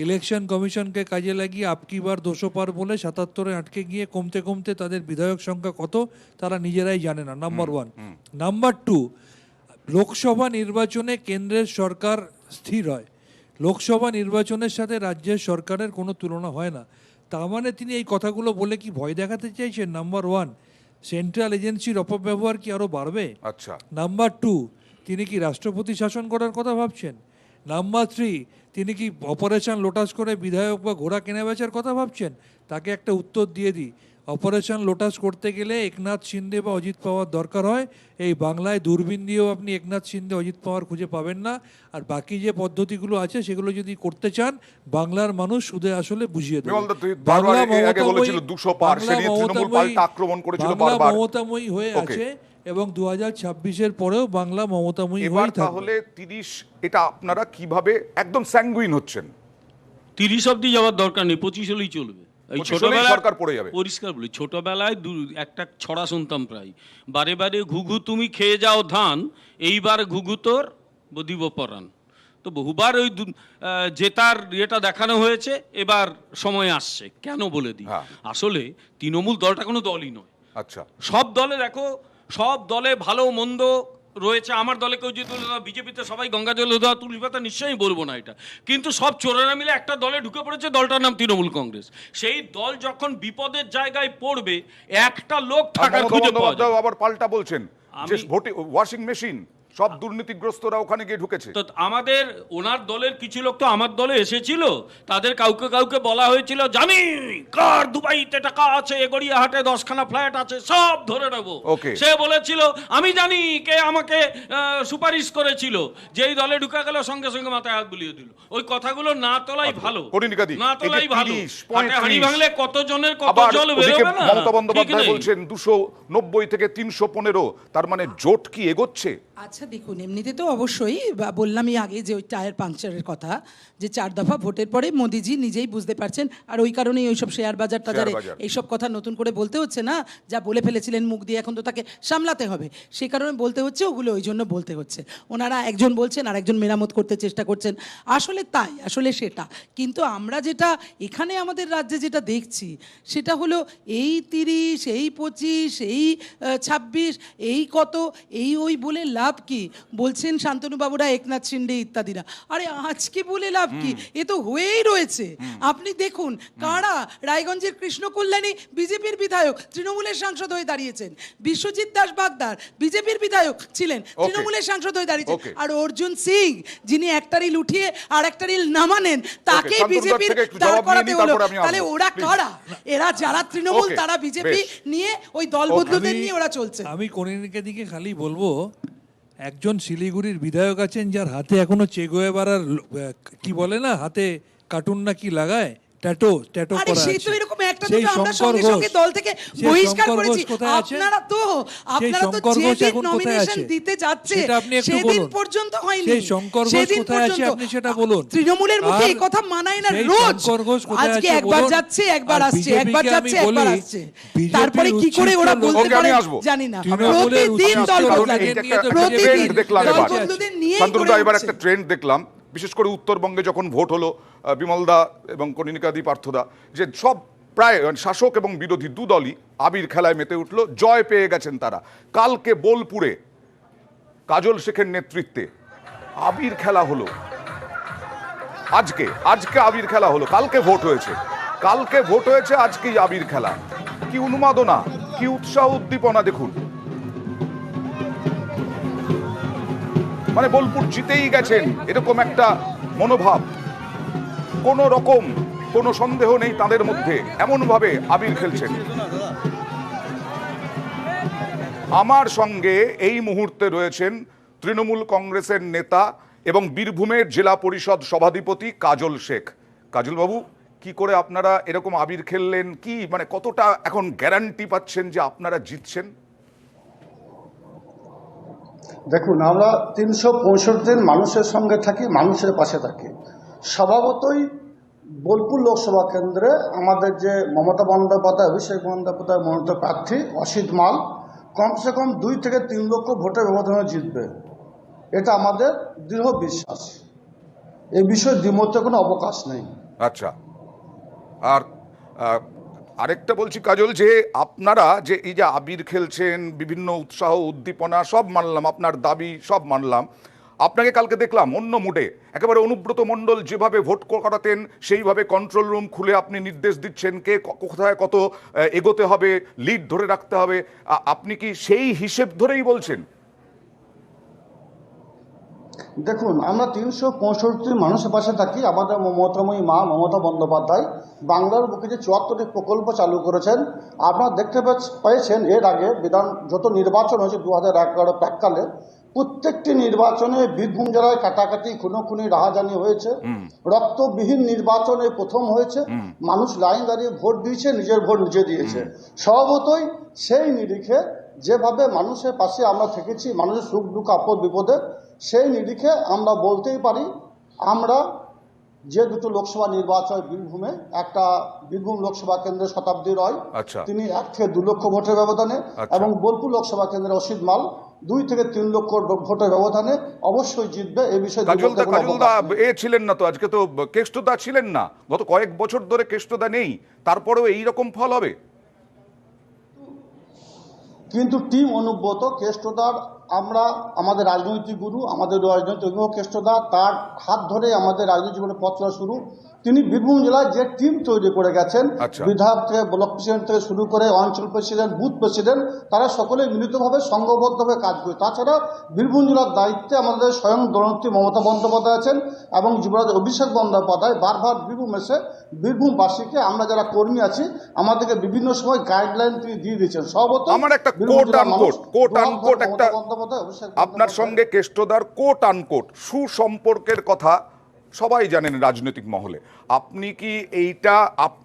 ইলেকশন কমিশনকে কাজে লাগিয়ে আপকি বার 200 পার বলে 77-এ আটকে গিয়ে কমতে কমতে তাদের বিধায়ক সংখ্যা কত তারা নিজেরাই জানে না, নাম্বার 1। নাম্বার 2, লোকসভা নির্বাচনে কেন্দ্রের সরকার স্থির হয়, লোকসভা নির্বাচনের সাথে রাজ্যের সরকারের কোনো তুলনা হয় না। তার মানে তিনি এই কথাগুলো বলে কি ভয় দেখাতে চাইছেন? নাম্বার 1, সেন্ট্রাল এজেন্সির অপব্যবহার কি আরো বাড়বে? আচ্ছা। নাম্বার 2, তিনি কি রাষ্ট্রপতি শাসন করার কথা ভাবছেন? নাম্বার 3, তিনি কি অপারেশন লোটাস করে বিধায়ক বা ঘোড়া কেনা বেচার কথা ভাবছেন? তাকে একটা উত্তর দিয়ে দিই, অপারেশন লোটাস করতে গেলে একনাথ শিন্দে বা অজিত পাওয়ার দরকার হয়। এই বাংলায় দূরবীন দিয়েও আপনি একনাথ শিন্দে অজিত পাওয়ার খুঁজে পাবেন না। আর বাকি যে পদ্ধতিগুলো আছে সেগুলো যদি করতে চান বাংলার মানুষ সুদে আসলে বুঝিয়ে দেবে। বাংলা মমতাময়ী হয়ে আছে এবং 2026-এর পরেও বাংলা মমতাময়ী হয়ে থাকবে। তাহলে 30 এটা আপনারা কিভাবে একদম স্যাঙ্গুইন হচ্ছেন? 30 অবধি যাওয়ার দরকার নেই, 25 হলেই চলবে। এই ছোটবেলায় সরকার পড়ে যাবে, পরিষ্কার বলি। ছোটবেলায় একটা ছড়া শুনতাম প্রায়, বারে বারে ঘুঘু তুমি খেয়ে যাও ধান, এইবার ঘুঘু তোর বদিব পরাণ। তো বহুবার ওই জেতার এটা দেখানো হয়েছে, এবার সময় আসছে। কেন বলে দিই, আসলে তৃণমূল দলটা কোনো দলই নয়। আচ্ছা, সব দলে দেখো, সব দলে ভালো মন্দ রয়েছে। আমার দলে কেউ যদি বিজেপিতে সবাই গঙ্গা জল দেওয়া তুলসী পাতা, নিশ্চয়ই বলবো না এটা, কিন্তু সব চোরেরা মিলে একটা দলে ঢুকে পড়েছে, দলটার নাম তৃণমূল কংগ্রেস। সেই দল যখন বিপদের জায়গায় পড়বে, একটা লোক থাকা খুঁজে পাওয়া যাবে। আবার পাল্টা বলছেন যে ওয়াশিং মেশিন সব দুর্নীতিগ্রস্তরা ওখানে গিয়ে ঢুকেছে। তো আমাদের ওনার দলের কিছু লোক তো আমার দলে এসেছিল, তাদের কাউকে কাউকে বলা হয়েছিল, জানি কার দুবাইতে টাকা আছে, গড়িয়াহাটে 10খানা ফ্ল্যাট আছে, সব ধরে নেব। সে বলেছিল আমি জানি কে আমাকে সুপারিশ করেছিল, যেই দলে ঢুকে গেল সঙ্গে সঙ্গে মাথায় হাত বুলিয়ে দিল। ওই কথাগুলো না তোলাই ভালো, না তোলাই ভালো। হাঁড়ি ভাঙলে কত জনের কত জল বেরোবে না। মমতা বন্দ্যোপাধ্যায় বলছেন 290 থেকে 315, তার মানে জোট কি এগোচ্ছে? আচ্ছা দেখুন, এমনিতে তো অবশ্যই বললামই আগে যে ওই টায়ার পাংচারের কথা, যে 4 দফা ভোটের পরে মোদিজি নিজেই বুঝতে পারছেন, আর ওই কারণেই ওইসব শেয়ার বাজার টাজারে এইসব কথা নতুন করে বলতে হচ্ছে না, যা বলে ফেলেছিলেন মুখ দিয়ে, এখন তো তাকে সামলাতে হবে, সেই কারণে বলতে হচ্ছে, ওগুলো ওই জন্য বলতে হচ্ছে। ওনারা একজন বলছেন আর একজন মেরামত করতে চেষ্টা করছেন, আসলে তাই, আসলে সেটা। কিন্তু আমরা যেটা এখানে আমাদের রাজ্যে যেটা দেখছি সেটা হলো এই 30, এই 25, এই 26, এই কত, এই ওই বলে লাভ কি? বলছেন শান্তনু বাবুরা, একনাথ শিন্ডে ইত্যাদিরা, আরে আজকে বলে লাভ কি? এ তো হয়েই রয়েছে। আপনি দেখুন কারা রায়গঞ্জের কৃষ্ণ কল্যাণী বিজেপির বিধায়ক তৃণমূলের সাংসদ হয়ে দাঁড়িয়েছেন, বিশ্বজিৎ দাস বাগদার বিজেপির বিধায়ক ছিলেন, তৃণমূলের সাংসদ হয়ে দাঁড়িয়েছেন, আর অর্জুন সিং যিনি একটা রিল উঠিয়ে আর একটা রিল নামানেন, তাকে বিজেপির দাঁড় করাতে হলো। তাহলে ওরা কারা? এরা যারা তৃণমূল, তারা বিজেপি নিয়ে ওই দল বদলুদের নিয়ে ওরা চলছে। আমি কনিনিকা দিকে খালি বলবো, একজন শিলিগুড়ির বিধায়ক আছেন যার হাতে এখনো চে গুয়েভারার কি বলে না, হাতে কার্টুন না কি লাগায়, ট্যাটু করা আছে। সেই তো এরকম একটা দুটো আমরা সঙ্গে সঙ্গে দল থেকে বহিষ্কার করেছি। আপনারা তো যেদিন নমিনেশন দিতে যাচ্ছে সেদিন পর্যন্ত হয়নি। সেই শঙ্কর ঘোষ কোথায় আছে আপনি সেটা বলুন। তৃণমূলের মুখে এই কথা মানায় না রোজ। আজকে একবার যাচ্ছে একবার আসছে, একবার যাচ্ছে একবার আসছে, তারপরে কি করে ওরা বলতে পারে জানি না। প্রতিদিন দল বদলাতে, প্রতিদিন দল বদলুদের নিয়ে এবার একটা ট্রেন্ড দেখলাম, বিশেষ করে উত্তরবঙ্গে যখন ভোট হলো, বিমলদা এবং কনিনিকাদি পার্থদা, যে সব প্রায় শাসক এবং বিরোধী দুদলই আবির খেলায় মেতে উঠলো, জয় পেয়ে গেছেন তারা। কালকে বোলপুরে কাজল শেখের নেতৃত্বে আবির খেলা হলো, আজকে আবির খেলা হলো, কালকে ভোট হয়েছে, আজকেই আবির খেলা। কি উন্মাদনা, কি উৎসাহ উদ্দীপনা দেখুন। মানে বোলপুর জিতেই গেছেন এরকম একটা মনোভাব, কোনো সন্দেহ নেই তাদের মধ্যে, এমন ভাবে আবির খেলছেন। আমার সঙ্গে এই মুহূর্তে রয়েছেন তৃণমূল কংগ্রেসের নেতা এবং বীরভূমের জেলা পরিষদ সভাধিপতি কাজল শেখ। কাজল বাবু, কি করে আপনারা এরকম আবির খেললেন? কি মানে কতটা এখন গ্যারান্টি পাচ্ছেন যে আপনারা জিতছেন? দেখুন, আমরা 365 দিন মানুষের সঙ্গে থাকি, মানুষের পাশে থাকি। স্বভাবতই বোলপুর লোকসভা কেন্দ্রে আমাদের যে মমতা বন্দ্যোপাধ্যায়, অভিষেক বন্দ্যোপাধ্যায় মনোনীত প্রার্থী অসিত মাল কমসে কম 2 থেকে 3 লক্ষ ভোটের ব্যবধানে জিতবে, এটা আমাদের দৃঢ় বিশ্বাস। এই বিষয়ে দ্বিমতের কোনো অবকাশ নেই। আচ্ছা, আর আরেকটা বলছি কাজল, যে আপনারা যে এই যে আবির খেলছেন, বিভিন্ন উৎসাহ উদ্দীপনা সব মানলাম, আপনার দাবি সব মানলাম, আপনাকে কালকে দেখলাম অন্য মুডে, একেবারে অনুব্রত মণ্ডল যেভাবে ভোট করাতেন সেইভাবে কন্ট্রোল রুম খুলে আপনি নির্দেশ দিচ্ছেন কে কোথায় কত এগোতে হবে, লিড ধরে রাখতে হবে। আপনি কি সেই হিসেব ধরেই বলছেন? দেখুন, আমরা 365 মানুষের পাশে থাকি। আমাদের মমতাময়ী মা মমতা বন্দ্যোপাধ্যায় বাংলার বুকে যে 74টি প্রকল্প চালু করেছেন, আপনারা দেখতে পেয়েছেন এর আগে যত নির্বাচন হয়েছে 2011 প্রাককালে, প্রত্যেকটি নির্বাচনে বীরভূম জেলায় কাটাকাটি খুনোখুনি রাহাজানি হয়েছে। রক্তবিহীন নির্বাচনে প্রথম হয়েছে। মানুষ লাইন দাঁড়িয়ে ভোট দিয়েছে, নিজের ভোট নিজে দিয়েছে। স্বভাবতই সেই নিরিখে যেভাবে মানুষের পাশে আমরা থেকেছি, মানুষের সুখ দুঃখ আপদ বিপদে, সেই নিরিখে আমরা বলতেই পারি আমরা যে দুটো লোকসভা নির্বাচন বীরভূমে, একটা বীরভূম লোকসভা কেন্দ্রের শতাব্দী রয়, তিনি 1 থেকে 2 লক্ষ ভোটের ব্যবধানে, এবং বোলপুর লোকসভা কেন্দ্রের অসিত মাল 2 থেকে 3 লক্ষ ভোটের ব্যবধানে অবশ্যই জিতবে। এই বিষয়ে কাজলদা ছিলেন না তো, আজকে তো কেষ্টদা ছিলেন না, গত কয়েক বছর ধরে কেষ্টদা নেই, তারপরেও এইরকম ফল হবে। কিন্তু টিম অনুব্রত কেষ্টদার, আমরা আমাদের রাজনৈতিক গুরু, আমাদের রাজনৈতিক অভিভাবক কেষ্টদা, তার হাত ধরে আমাদের রাজনৈতিক জীবনের পথ চলা শুরু। তিনি বীরভূম জেলায় যে টিম তৈরি করে গেছেন, বিধায়ক থেকে ব্লক প্রেসিডেন্ট থেকে শুরু করে অঞ্চল প্রেসিডেন্ট, বুথ প্রেসিডেন্ট, তারা সকলে মিলিতভাবে সংঘবদ্ধভাবে কাজ করে। তাছাড়া বীরভূম জেলার দায়িত্বে আমাদের স্বয়ং দলনেত্রী মমতা বন্দ্যোপাধ্যায় আছেন, এবং যুবরাজ অভিষেক বন্দ্যোপাধ্যায় বারবার বীরভূম এসে বীরভূমবাসীকে, আমরা যারা কর্মী আছি, আমাদেরকে বিভিন্ন সময় গাইডলাইন তিনি দিয়ে দিয়েছেন। সর্বত আমার একটা কোট আনকোট একটা আপনার সঙ্গে কেষ্টদার কোট আনকোট সুসম্পর্কের কথা সবাই জানেন রাজনৈতিক মহলে। আপনি কি এইটা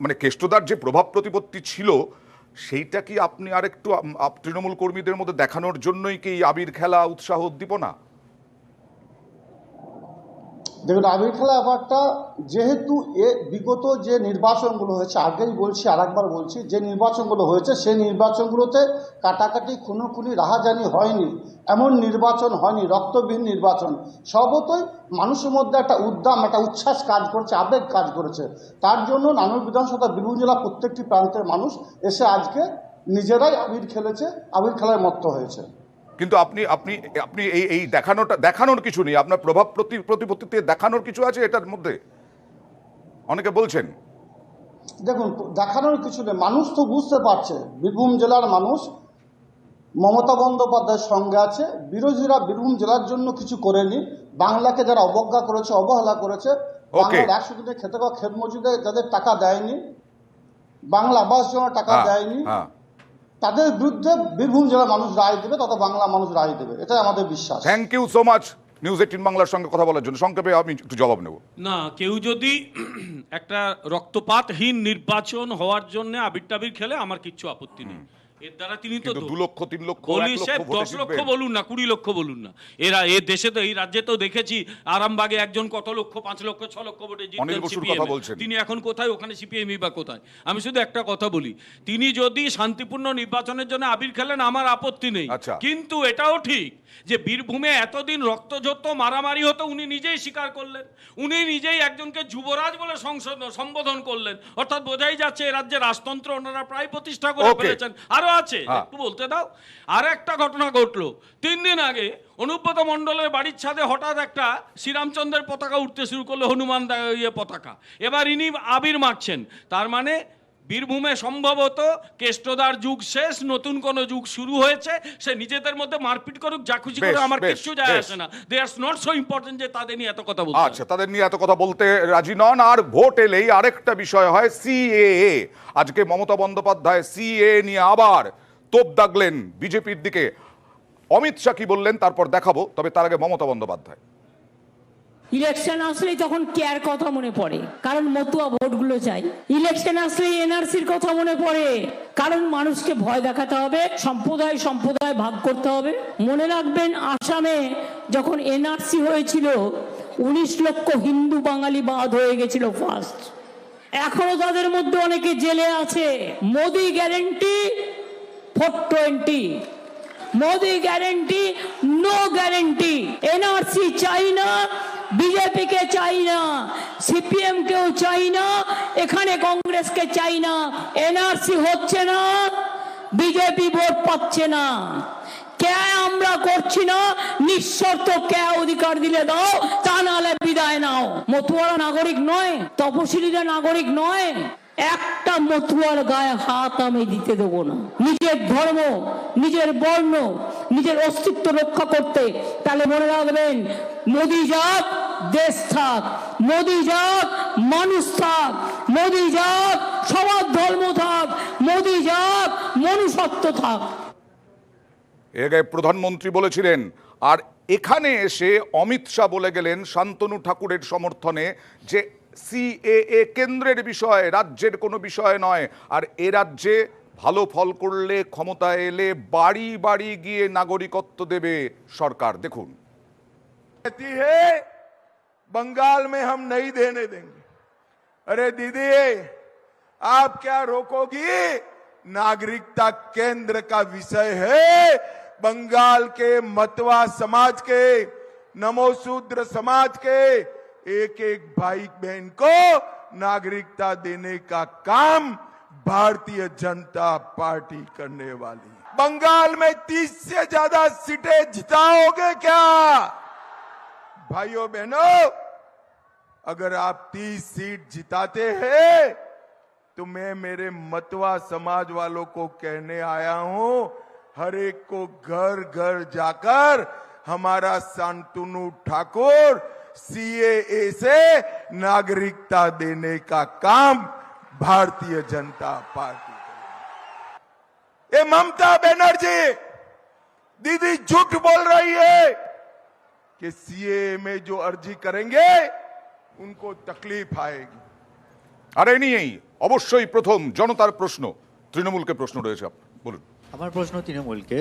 মানে কেষ্টদার যে প্রভাব প্রতিপত্তি ছিল, সেইটা কি আপনি আরেকটু তৃণমূল কর্মীদের মধ্যে দেখানোর জন্যই কি আবির খেলা, উৎসাহ, উদ্দীপনা? দেখুন, আবির খেলা ব্যাপারটা, যেহেতু বিগত যে নির্বাচনগুলো হয়েছে, আগেই বলছি আরেকবার বলছি, যে নির্বাচনগুলো হয়েছে সেই নির্বাচনগুলোতে কাটাকাটি খুনোখুনি রাহাজানি হয়নি, এমন নির্বাচন হয়নি, রক্তবিহীন নির্বাচন। সর্বতই মানুষের মধ্যে একটা উদ্দাম, একটা উচ্ছ্বাস কাজ করেছে, আবেগ কাজ করেছে। তার জন্য নানুর বিধানসভা বীরভূম জেলা প্রত্যেকটি প্রান্তের মানুষ এসে আজকে নিজেরাই আবির খেলেছে, আবির খেলায় মত্ত হয়েছে। কিন্তু আপনি আপনি আপনি এই দেখানোর কিছু নেই, আপনার প্রভাব প্রতিপত্তিতে দেখানোর কিছু আছে এটার মধ্যে, অনেকে বলছেন। দেখুন, দেখানোর কিছু নেই, মানুষ তো বুঝতে পারছে বীরভূম জেলার মানুষ মমতা বন্দ্যোপাধ্যায়ের সঙ্গে আছে। বিরোধীরা বীরভূম জেলার জন্য কিছু করেনি, বাংলাকে যারা অবজ্ঞা করেছে, অবহেলা করেছে, বাংলার 100 দিনের খেতে খাওয়া খেত মজুরে যাদের টাকা দেয়নি, বাংলা আবাস যোজনা টাকা দেয়নি, তাদের বিরুদ্ধে বীরভূম জেলার মানুষ রায় দেবে, তত বাংলা মানুষ রায় দেবে, এটাই আমাদের বিশ্বাস। Thank you so much news 18 বাংলার সঙ্গে কথা বলার জন্য। সংক্ষেপে আমি একটু জবাব নেব। না, কেউ যদি একটা রক্তপাতহীন নির্বাচন হওয়ার জন্য আবির টাবির খেলে আমার কিচ্ছু আপত্তি নেই। এর দ্বারা তিনি তো 2 লক্ষ 3 লক্ষ 10 লক্ষ বলুন না, 20 লক্ষ বলুন না, এ দেশে তো, এই রাজ্যে তো দেখেছি আরামবাগে একজন কত লক্ষ, 5 লক্ষ 6 লক্ষ ভোটে জিতেছেন। তিনি এখন কোথায়? ওখানে সিপিএমই বা কোথায়? আমি শুধু একটা কথা বলি, তিনি যদি শান্তিপূর্ণ নির্বাচনের জন্য আবির খেলেন আমার আপত্তি নেই, কিন্তু এটাও ঠিক যে বীরভূমে এতদিন রক্ত ঝরত, মারামারি হতো, উনি নিজেই স্বীকার করলেন, উনি নিজেই একজনকে যুবরাজ বলে সম্বোধন করলেন। অর্থাৎ বোঝাই যাচ্ছে এ রাজ্যে রাজতন্ত্র ওনারা প্রায় প্রতিষ্ঠা করে ফেলেছেন। আরো আছে, একটু বলতে দাও। আর একটা ঘটনা ঘটলো 3 দিন আগে, অনুব্রত মণ্ডলের বাড়ির ছাদে হঠাৎ একটা শ্রীরামচন্দ্রের পতাকা উঠতে শুরু করলো, হনুমান পতাকা। এবার ইনি আবির মাখছেন, তার মানে বীরভূমে সম্ভবত কেষ্টদার যুগ শেষ, নতুন কোন যুগ শুরু হয়েছে। সে নিজেদের মধ্যে মারপিট করুক, যা খুশি করে, আমার কিছু যায় আসে না। দে আর নট সো ইম্পর্টেন্ট যে তাদের নিয়ে এত কথা বলতে। আচ্ছা, তাদের নিয়ে এত কথা বলতে রাজি নন। আর ভোট এলেই আরেকটা বিষয় হয় সিএএ। আজকে মমতা বন্দ্যোপাধ্যায় সিএএ নিয়ে আবার তোপ দাগলেন বিজেপির দিকে। অমিত শাহ কি বললেন তারপর দেখাবো, তবে তার আগে মমতা বন্দ্যোপাধ্যায়। ইলেকশন আসলেই তখন কেয়ার কথা মনে পড়ে, কারণ মতুয়া ভোটগুলো চাই। ইলেকশন আসলেই এনআরসির কথা মনে পড়ে, কারণ মানুষকে ভয় দেখাতে হবে, সম্প্রদায় সম্প্রদায় ভাগ করতে হবে। মনে রাখবেন, আসামে যখন এনআরসি হয়েছিল 19 লক্ষ হিন্দু বাঙালি বাদ হয়ে গেছিল ফার্স্ট। এখনো তাদের মধ্যে অনেকে জেলে আছে। Modi guarantee 420, Modi guarantee no guarantee. NRC চাই না, বিজেপি কে চাই না, সিপিএম কেও চাই না, এখানে কংগ্রেসকে চাই না। এনআরসি হচ্ছে না, বিজেপি ভোট পাচ্ছে না। কে আমরা করছি না, নিঃশর্ত কে অধিকার দিলে দাও, তা নাহলে বিদায় নাও। মতুয়ারা নাগরিক নয়, তপশিলীরা নাগরিক নয়, একটা মতুয়ার গায়ে হাত আমি দিতে দেবো না। নিজের ধর্ম, নিজের বর্ণ, নিজের অস্তিত্ব রক্ষা করতে, তাহলে মনে রাখবেন, মোদি যাক দেশ থাক, মোদি যাক মানুষ থাক, মোদি যাক সবার ধর্ম থাক, মোদি যাক মনুষ্যত্ব থাক। এর আগে প্রধানমন্ত্রী বলেছিলেন, আর এখানে এসে অমিত শাহ বলে গেলেন শান্তনু ঠাকুরের সমর্থনে যে সিএএ কেন্দ্রের বিষয়, রাজ্যের কোনো বিষয় নয়, আর এ রাজ্যে ভালো ফল করলে, ক্ষমতায় এলে বাড়ি বাড়ি গিয়ে নাগরিকত্ব দেবে সরকার। দেখুন, कहती है बंगाल में हम नहीं देने देंगे। अरे दीदी, आप क्या रोकोगी? नागरिकता केंद्र का विषय है। बंगाल के मतवा समाज के, नमोशूद्र समाज के एक एक भाई बहन को नागरिकता देने का काम भारतीय जनता पार्टी करने वाली है। बंगाल में 30 से ज्यादा सीटें जिताओगे क्या? भाइयों बहनों, अगर आप 30 सीट जिताते हैं तो मैं मेरे मतवा समाज वालों को कहने आया हूं, हर एक को घर घर जाकर हमारा शांतनु ठाकुर सीएए से नागरिकता देने का काम भारतीय जनता पार्टी करेगी। ये ममता बनर्जी दीदी झूठ बोल रही है कि सीएए में जो अर्जी करेंगे उनको तकलीफ आएगी। আর এই নিয়েই অবশ্যই প্রথম জনতার প্রশ্ন, তৃণমূলকে প্রশ্ন রয়েছে। বলুন। আমার প্রশ্ন তৃণমূলকে,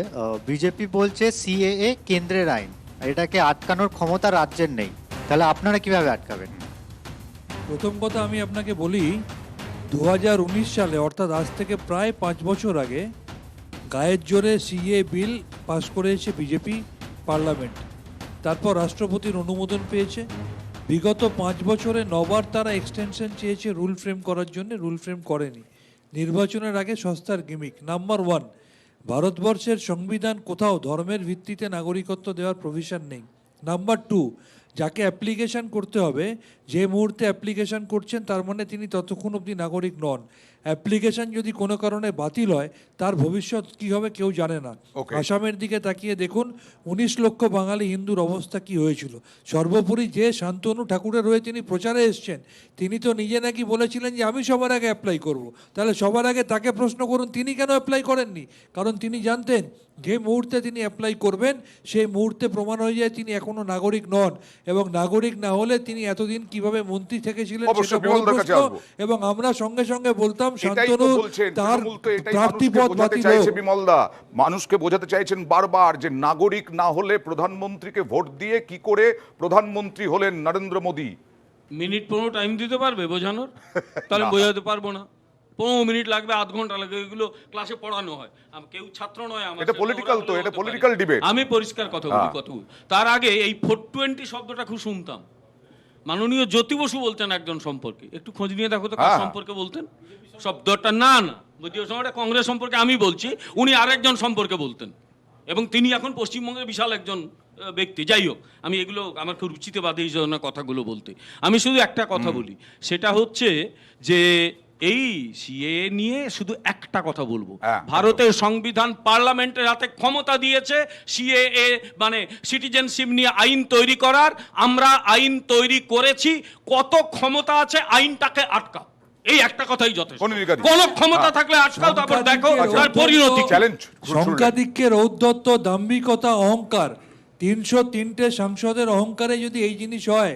বিজেপি বলছে সিএএ কেন্দ্রের আইন, এটাকে আটকানোর ক্ষমতা রাজ্যের নেই, তাহলে আপনারা কিভাবে আটকাবেন? প্রথম কথা আমি আপনাকে বলি, 2019 সালে অর্থাৎ আজ থেকে প্রায় 5 বছর আগে গায়ের জোরে সিএ বিল পাশ করেছে বিজেপি পার্লামেন্ট, তারপর রাষ্ট্রপতির অনুমোদন পেয়েছে। বিগত 5 বছরে 9 বার তারা এক্সটেনশন চেয়েছে রুল ফ্রেম করার জন্য, রুল ফ্রেম করেনি। নির্বাচনের আগে সস্তার গিমিক। নাম্বার 1, ভারতবর্ষের সংবিধান কোথাও ধর্মের ভিত্তিতে নাগরিকত্ব দেওয়ার প্রভিশন নেই। নাম্বার 2, যাকে অ্যাপ্লিকেশন করতে হবে, যে মুহূর্তে অ্যাপ্লিকেশন করছেন তার মানে তিনি ততক্ষণ অবধি নাগরিক নন। অ্যাপ্লিকেশন যদি কোনো কারণে বাতিল হয়, তার ভবিষ্যৎ কী হবে কেউ জানে না। আসামের দিকে তাকিয়ে দেখুন, 19 লক্ষ বাঙালি হিন্দুর অবস্থা কি হয়েছিল। সর্বোপরি যে শান্তনু ঠাকুরের হয়ে তিনি প্রচারে এসছেন, তিনি তো নিজে নাকি বলেছিলেন যে আমি সবার আগে অ্যাপ্লাই করব। তাহলে সবার আগে তাকে প্রশ্ন করুন, তিনি কেন অ্যাপ্লাই করেননি? কারণ তিনি জানতেন যে মুহূর্তে তিনি অ্যাপ্লাই করবেন সেই মুহূর্তে প্রমাণ হয়ে যায় তিনি এখনো নাগরিক নন, এবং নাগরিক না হলে তিনি এতদিন কিভাবে মন্ত্রী থেকেছিলেন সেটা বড় প্রশ্ন। এবং আমরা সঙ্গে সঙ্গে বলতাম শান্তনু তার প্রার্থীপদ বাতিল হোক। বিমলদা মানুষকে বোঝাতে চাইছেন বারবার যে নাগরিক না হলে প্রধানমন্ত্রীকে ভোট দিয়ে কি করে প্রধানমন্ত্রী হলেন নরেন্দ্র মোদী? মিনিট 15 টাইম দিতে পারবে বোঝানোর? তাহলে বোঝাতে পারবো না। 15 মিনিট লাগবে, আধ ঘন্টা লাগবে, এগুলো ক্লাসে পড়ানো হয়। কেউ ছাত্র নয় আমার। এটা পলিটিক্যাল তো, এটা পলিটিক্যাল ডিবেট। আমি পরিষ্কার কথা বলি, তার আগে এই 420 শব্দটা খুব শুনতাম। মাননীয় জ্যোতি বসু বলতেন একজন সম্পর্কে, একটু খোঁজ নিয়ে দেখো তো কার সম্পর্কে বলতেন শব্দটা। না না, যদিও সময়টা কংগ্রেস সম্পর্কে আমি বলছি, উনি আরেকজন সম্পর্কে বলতেন, এবং তিনি এখন পশ্চিমবঙ্গের বিশাল একজন ব্যক্তি। যাই হোক, আমি এগুলো আমার খুব রুচিতে বাদে এই ধরনের কথাগুলো বলতে। আমি শুধু একটা কথা বলি, সেটা হচ্ছে যে এই সিএএ নিয়ে শুধু একটা কথা বলবো, ভারতের সংবিধান পার্লামেন্টের হাতে ক্ষমতা দিয়েছে সিএএ মানে সিটিজেনশিপ নিয়ে আইন তৈরি করার। আমরা আইন তৈরি করেছি, কত ক্ষমতা আছে আইনটাকে আটকাও, এই একটা কথাই যথেষ্ট। কোন ক্ষমতা থাকলে আটকাও, তারপর দেখো তার পরিণতি। সংখ্যাধিক্যের ঔদ্ধত্য, দাম্ভিকতা, অহংকার, 303টে সাংসদের অহংকারে যদি এই জিনিস হয়,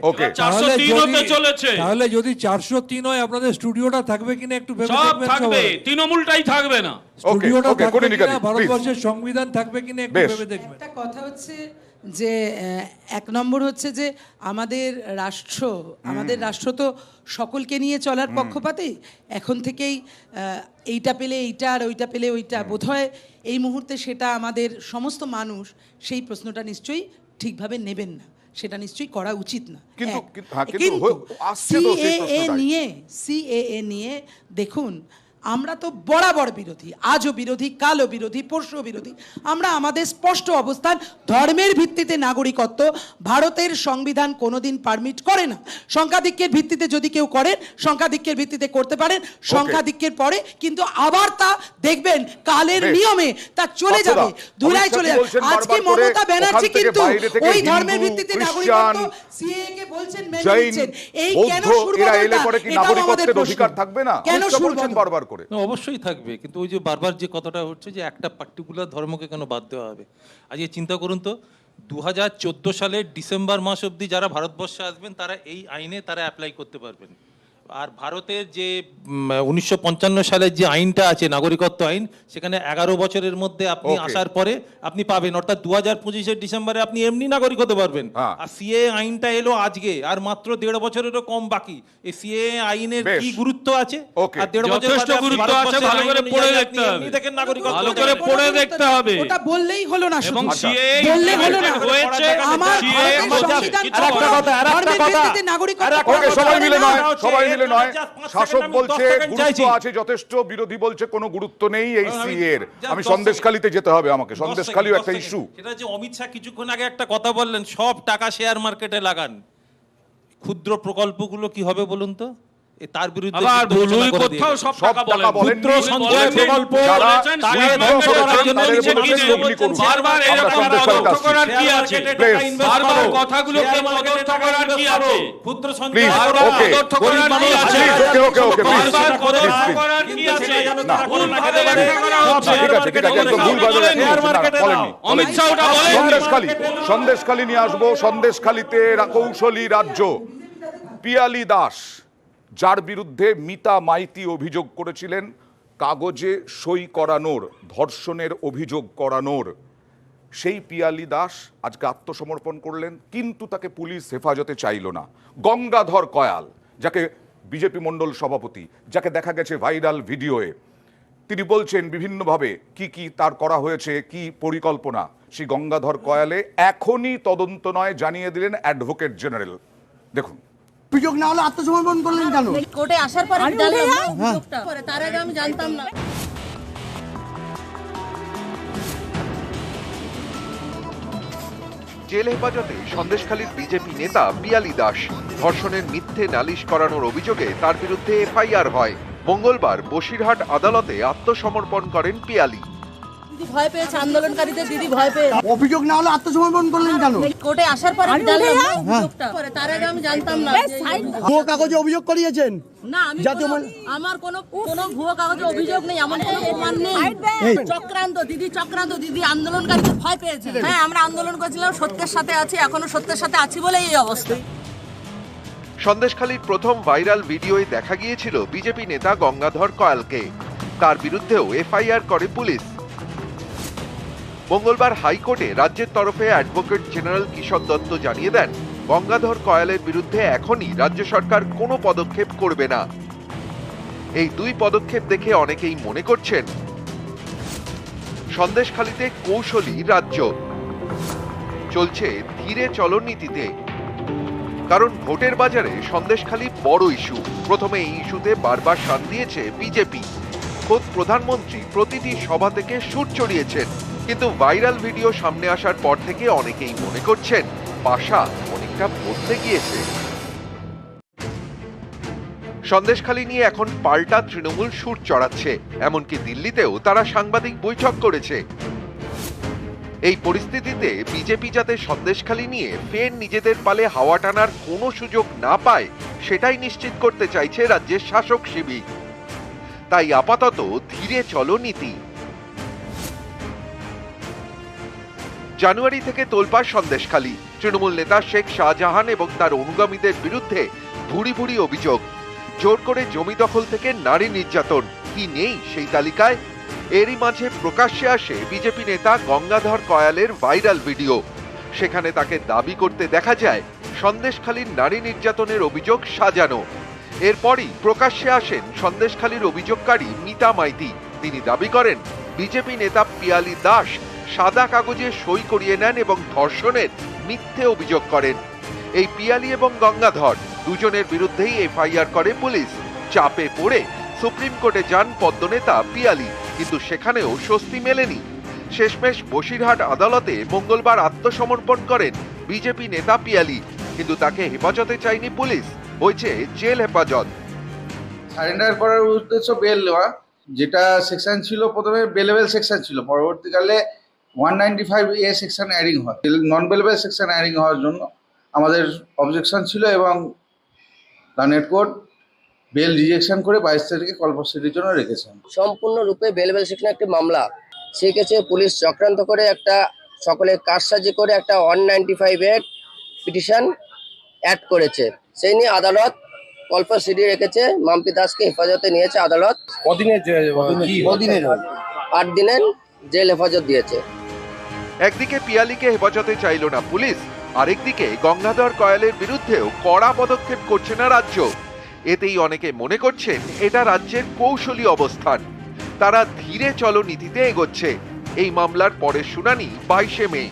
তাহলে যদি 403 হয় আপনাদের স্টুডিওটা থাকবে কিনা একটু ভেবে দেখবেন। থাকবে, তৃণমূলটাই থাকবে না, স্টুডিওটা থাকবে কিনা, ভারতবর্ষের সংবিধান থাকবে কিনা একটু ভেবে দেখবেন। একটা কথা হচ্ছে যে 1 নম্বর হচ্ছে যে আমাদের রাষ্ট্র তো সকলকে নিয়ে চলার পক্ষপাতী। এখন থেকেই এইটা পেলে এইটা আর ওইটা পেলে ওইটা, বোধহয় এই মুহূর্তে সেটা আমাদের সমস্ত মানুষ সেই প্রশ্নটা নিশ্চয়ই ঠিকভাবে নেবেন না, সেটা নিশ্চয়ই করা উচিত না। কিন্তু সিএএ নিয়ে দেখুন, আমরা তো বরাবর বিরোধী, আজও বিরোধী, কালও বিরোধী, পরশুও বিরোধী। আমরা আমাদের স্পষ্ট অবস্থান, ধর্মের ভিত্তিতে নাগরিকত্ব ভারতের সংবিধান কোনোদিন পারমিট করে না। সংখ্যাধিক্যের ভিত্তিতে যদি কেউ করেন, সংখ্যাধিক্যের ভিত্তিতে করতে পারেন, সংখ্যাধিক্যের পরে কিন্তু আবার তা দেখবেন কালের নিয়মে তা চলে যাবে, ধুলায় চলে যাবে। আজকে মমতা ব্যানার্জি কিন্তু ওই ধর্মের ভিত্তিতে নাগরিকত্ব সিএএ কে বলছেন মেনে নিচ্ছেন। এই কেন নাগরিকত্বের অধিকার থাকবে না? কেন বলছেন বারবার করে? অবশ্যই থাকবে, কিন্তু ওই যে বারবার যে কথাটা হচ্ছে যে একটা পার্টিকুলার ধর্মকে কেন বাদ দেওয়া হবে। আজকে চিন্তা করুন তো, 2014 সালের ডিসেম্বর মাস অবধি যারা ভারতবর্ষে আসবেন তারা এই আইনে তারা অ্যাপ্লাই করতে পারবেন। আর ভারতের যে 1955 সালের যে আইনটা আছে, নাগরিকত্ব আইন, সেখানে 11 বছরের মধ্যে আপনি আসার পরে আপনি পাবেন, অর্থাৎ 2025 ডিসেম্বরে আপনি এমনি নাগরিক হতে পারবেন। আর সিএ আইনটা এলো আজকে, আর মাত্র 1.5 বছরেরও কম বাকি। এই সিএ আইনের কি গুরুত্ব আছে? আর 1.5 বছর গুরুত্ব আছে, ভালো করে পড়ে দেখতে হবে, ভালো করে পড়ে দেখতে হবে। ওটা বললেই হলো না, এবং সিএ বললেই হলো না। আমার সংবিধান সবাই মিলে নয়, সবাই মিলে নয়। শাসক বলছে গুরুত্ব আছে যথেষ্ট, বিরোধী বলছে কোনো গুরুত্ব নেই এই সিএ এর। আমি সন্দেশখালীতে যেতে হবে আমাকে, সন্দেশখালীও একটা ইস্যু। সেটা যে অমিত শাহ কিছুক্ষণ আগে একটা কথা বললেন, সব টাকা শেয়ার মার্কেটে লাগান, ক্ষুদ্র প্রকল্পগুলো কি হবে বলুন তো? তার বিরুদ্ধে সন্দেশখালী নিয়ে আসবো। সন্দেশখালীতে কৌশলী রাজ্য পিয়ালি দাস, যার বিরুদ্ধে মিতা মাইতি অভিযোগ করেছিলেন কাগজে সই করানোর, ধর্ষণের অভিযোগ করানোর, সেই পিয়ালি দাস আজকে আত্মসমর্পণ করলেন, কিন্তু তাকে পুলিশ হেফাজতে চাইল না। গঙ্গাধর কয়াল, যাকে বিজেপি মণ্ডল সভাপতি, যাকে দেখা গেছে ভাইরাল ভিডিওয়ে, তিনি বলছেন বিভিন্নভাবে কি কি তার করা হয়েছে, কি পরিকল্পনা। সেই গঙ্গাধর কয়ালে এখনই তদন্ত নয় জানিয়ে দিলেন অ্যাডভোকেট জেনারেল। দেখুন, অভিযোগ না হলে আত্মসমর্পণ করলেন কেন? কোর্টে আসার পরে তার আগে আমি জানতাম না। জেল হেফাজতে সন্দেশখালীর বিজেপি নেতা পিয়ালি দাস, ধর্ষণের মিথ্যে নালিশ করানোর অভিযোগে তার বিরুদ্ধে এফআইআর হয়। মঙ্গলবার বসিরহাট আদালতে আত্মসমর্পণ করেন পিয়ালি। দিদি ভয় পেয়েছে, আন্দোলনকারীদের দিদি ভয় পেয়ে। অভিযোগ না হলে আত্মসমর্পণ করলেন কেন? কোর্টে আসার পরে তার আগে আমি জানতাম না। ভুয়ো কাগজে অভিযোগ করিয়েছেন? না, আমি আমার কোনো ভুয়ো কাগজে অভিযোগ নেই, আমার কোনো প্রমাণ নেই। চক্রান্ত দিদি আন্দোলনকারীদের ভয় পেয়েছে। হ্যাঁ, আমরা আন্দোলন করেছিলাম, সত্যের সাথে আছি, এখনো সত্যের সাথে আছি বলে এই অবস্থা। সন্দেশখালীর প্রথম ভাইরাল ভিডিওয়ে দেখা গিয়েছিল বিজেপি নেতা গঙ্গাধর কয়ালকে। তার বিরুদ্ধেও এফআইআর করে পুলিশ। মঙ্গলবার হাইকোর্টে রাজ্যের তরফে অ্যাডভোকেট জেনারেল কিশোর দত্ত জানিয়ে দেন, গঙ্গাধর কয়ালের বিরুদ্ধে এখনই রাজ্য সরকার কোনো পদক্ষেপ করবে না। এই দুই পদক্ষেপ দেখে অনেকেই মনে করছেন সন্দেশখালীতে কৌশলী রাজ্য চলছে ধীরে চলো নীতিতে। কারণ ভোটের বাজারে সন্দেশখালী বড় ইস্যু। প্রথমে এই ইস্যুতে বারবার শান দিয়েছে বিজেপি। খোদ প্রধানমন্ত্রী প্রতিটি সভা থেকে সুর চড়িয়েছেন। কিন্তু ভাইরাল ভিডিও সামনে আসার পর থেকে অনেকেই মনে করছেন পাশা অনেকটা বদলে গিয়েছে। সন্দেশখালী নিয়ে এখন পাল্টা তৃণমূল সুর চড়াচ্ছে। এমনকি দিল্লিতেও তারা সাংবাদিক বৈঠক করেছে। এই পরিস্থিতিতে বিজেপি যাতে সন্দেশখালী নিয়ে ফের নিজেদের পালে হাওয়া টানার কোনো সুযোগ না পায়, সেটাই নিশ্চিত করতে চাইছে রাজ্যের শাসক শিবির। তাই আপাতত ধীরে চলো নীতি। জানুয়ারি থেকে তোলপাড় সন্দেশখালী। তৃণমূল নেতা শেখ শাহজাহান এবং তার অনুগামীদের বিরুদ্ধে ভুরি ভুরি অভিযোগ। জোর করে জমি দখল থেকে নারী নির্যাতন, কি নেই সেই তালিকায়? এরই মাঝে প্রকাশ্যে আসে বিজেপি নেতা গঙ্গাধর কয়ালের ভাইরাল ভিডিও। সেখানে তাকে দাবি করতে দেখা যায় সন্দেশখালীর নারী নির্যাতনের অভিযোগ সাজানো। এরপরই প্রকাশ্যে আসেন সন্দেশখালীর অভিযোগকারী মিতা মাইতি। তিনি দাবি করেন বিজেপি নেতা পিয়ালি দাস সাদা কাগজে সই করিয়ে নেন এবং ধর্ষণের মিথ্যে অভিযোগ করেন। এই পিয়ালি এবং গঙ্গাধর দুজনের বিরুদ্ধেই এফআইআর করে পুলিশ। চাপে পড়ে সুপ্রিম কোর্টে যান পদ্মনেতা পিয়ালি, কিন্তু সেখানেও স্বস্তি মেলেনি। শেষমেশ বসিরহাট আদালতে মঙ্গলবার আত্মসমর্পণ করেন বিজেপি নেতা পিয়ালি, কিন্তু তাকে হেফাজতে চায়নি পুলিশ, হয়েছে জেল হেফাজত। সারেন্ডার করার উদ্দেশ্য বেল নেওয়া, যেটা সেকশন ছিল প্রথমে বেলেবেল সেকশন ছিল, পরবর্তীকালে 195A সেকশন অ্যাডিং হয়। নন বেলেবেল সেকশন অ্যাডিং হওয়ার জন্য আমাদের অবজেকশন ছিল এবং দানেট কোর্ট বেল রিজেকশন করে 22 তারিখে কলপ্রসিডির জন্য রেখেছেন। সম্পূর্ণরূপে বেলেবেল সেকশন একটি মামলা, সেক্ষেত্রে পুলিশ চক্রান্ত করে একটা সকলে কারসাজি করে একটা 195A পিটিশন অ্যাড করেছে। সেই নিয়ে আদালত কলপ্রসিডি রেখেছে। মাম্পি দাসকে হেফাজতে নিয়েছে আদালত। কদিনের 8 দিনের জেল হেফাজত দিয়েছে। একদিকে পিয়ালিকে হেফাজতে চাইল না পুলিশ, আরেকদিকে গঙ্গাধর কয়ালের বিরুদ্ধেও কড়া পদক্ষেপ করছে না রাজ্য। এতেই অনেকে মনে করছেন এটা রাজ্যের কৌশলী অবস্থান। তারা ধীরে চলো নীতিতে এগোচ্ছে। এই মামলার পরের শুনানি 22 মে।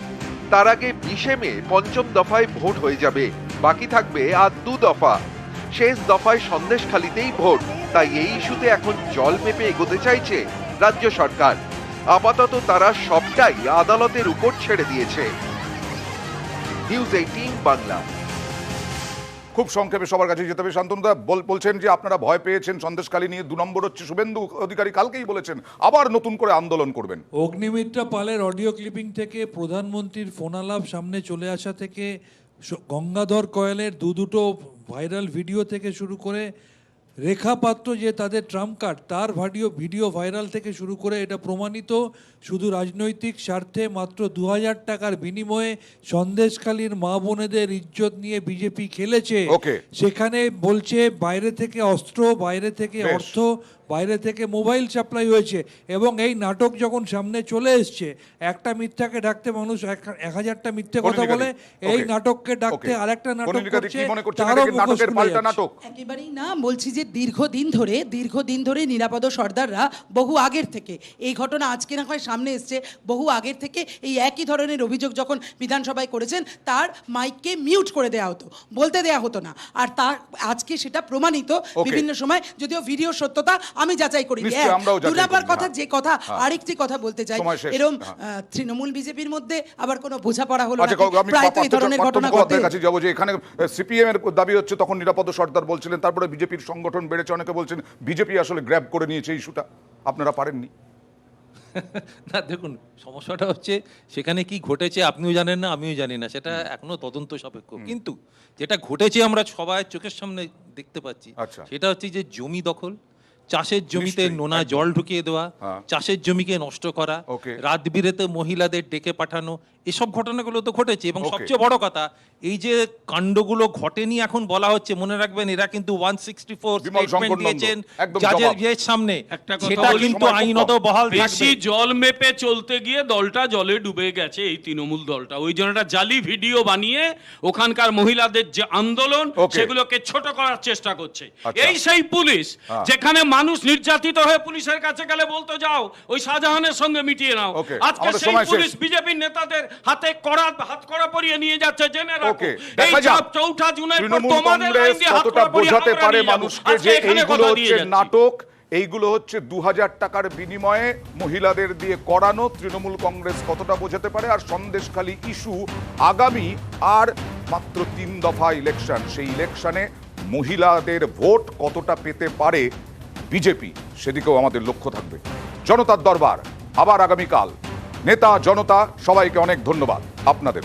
তার আগে 20 মে পঞ্চম দফায় ভোট হয়ে যাবে, বাকি থাকবে আর 2 দফা। শেষ দফায় সন্দেশখালিতেই ভোট, তাই এই ইস্যুতে এখন জল মেপে এগোতে চাইছে রাজ্য সরকার। আপাতত তারা সবটাই আদালতের উপর ছেড়ে দিয়েছে। নিউজ 18 বাংলা। খুব সংক্ষেপে সবার কাছে যেতে হবে। শান্তনুদা বলছেন যে আপনারা ভয় পেয়েছেন সন্দেশখালী নিয়ে। 2 নম্বর হচ্ছে শুভেন্দু অধিকারী কালকেই বলেছেন আবার নতুন করে আন্দোলন করবেন। অগ্নিমিত্রা পালের অডিও ক্লিপিং থেকে, প্রধানমন্ত্রীর ফোনালাপ সামনে চলে আসা থেকে, গঙ্গাধর কয়ালের দুটো ভাইরাল ভিডিও থেকে শুরু করে, রেখা পাত্র যে তাদের ট্রাম্প কার্ড তার ভিডিও ভাইরাল থেকে শুরু করে, এটা প্রমাণিত শুধু রাজনৈতিক স্বার্থে মাত্র 2000 টাকার বিনিময়ে সন্দেশখালীর মা বোনেদের ইজ্জত নিয়ে বিজেপি খেলেছে। সেখানে বলছে বাইরে থেকে অস্ত্র, বাইরে থেকে অর্থ, বাইরে থেকে মোবাইল সাপ্লাই হয়েছে, এবং এই নাটক যখন সামনে চলে এসছে, একটা মিথ্যাকে ডাকতে মানুষ 1000টা মিথ্যে কথা বলে, এই নাটককে ডাকতে আরেকটা নাটক করছে, তারও মুখোশ খুলে যাচ্ছে। একেবারেই না, বলছি যে দীর্ঘদিন ধরে নিরাপদ সর্দাররা বহু আগের থেকে, এই ঘটনা আজকে না হয় সামনে এসছে, বহু আগের থেকে এই একই ধরনের অভিযোগ যখন বিধানসভায় করেছেন, তার মাইককে মিউট করে দেওয়া হতো, বলতে দেওয়া হতো না। আর তা আজকে সেটা প্রমাণিত বিভিন্ন সময়, যদিও ভিডিও সত্যতা আমি যাচাই করি। দুলাবার কথা যে কথা, আরেকটি কথা বলতে চাই, এরকম তৃণমূল বিজেপির মধ্যে আবার কোনো বোঝাপড়া হলো না, প্রায় তো এই ধরনের ঘটনা ঘটে। কাছে যাবো যে এখানে সিপিএম এর দাবি হচ্ছে তখন নিরাপদ সর্দার বলছিলেন, তারপরে বিজেপির সংগঠন বেড়েছে, অনেকে বলছেন বিজেপি আসলে গ্র্যাব করে নিয়েছে ইস্যুটা, আপনারা পারেননি। না দেখুন, সমস্যাটা হচ্ছে সেখানে কি ঘটেছে আপনিও জানেন না, আমিও জানি না, সেটা এখনো তদন্ত সাপেক্ষ। কিন্তু যেটা ঘটেছে আমরা সবাই চোখের সামনে দেখতে পাচ্ছি, সেটা হচ্ছে যে জমি দখল, চাষের জমিতে নোনা জল ঢুকিয়ে দেওয়া, চাষের জমিকে নষ্ট করা, রাত বিরেতে মহিলাদের ডেকে পাঠানো, এসব ঘটনাগুলো তো ঘটেছে। এবং সবচেয়ে বড় কথা, এই যে কাণ্ডগুলো ঘটেনি এখন বলা হচ্ছে, মনে রাখবেন এরা কিন্তু 164 স্টেটমেন্ট দিয়েছেন জাজের সামনে, সেটা কিন্তু আইনত বহাল থাকবে। বেশি জল মেপে চলতে গিয়ে দলটা জলে ডুবে গেছে, এই তৃণমূল দলটা। ওই জন্য একটা জালি ভিডিও বানিয়ে ওখানকার মহিলাদের যে আন্দোলন সেগুলোকে ছোট করার চেষ্টা করছে। এই সেই পুলিশ যেখানে মানুষ নির্যাতিত হয়ে পুলিশের কাছে গেলে বলতো যাও ওই শাহজাহানের সঙ্গে মিটিয়ে নাও, আজকে সেই পুলিশ বিজেপির নেতাদের হাতে হাত কড়া পরিয়ে নিয়ে যাচ্ছে। জেনে রাখো এই সব 4 জুনের পর তোমাদের লাইন দিয়ে হাত কড়া পরিয়ে বোঝাতে পারে মানুষকে যে এইগুলো হচ্ছে নাটক, এইগুলো হচ্ছে 2000 টাকার বিনিময়ে মহিলাদের দিয়ে করানো। তৃণমূল কংগ্রেস কতটা বোঝাতে পারে? আর সন্দেশখালী ইস্যু আগামী আর মাত্র 3 দফা ইলেকশন, সেই ইলেকশনে মহিলাদের ভোট কতটা পেতে পারে বিজেপি, সেদিকেও আমাদের লক্ষ্য থাকবে। জনতার দরবার আবার আগামীকাল। নেতা জনতা সবাইকে অনেক ধন্যবাদ আপনাদের।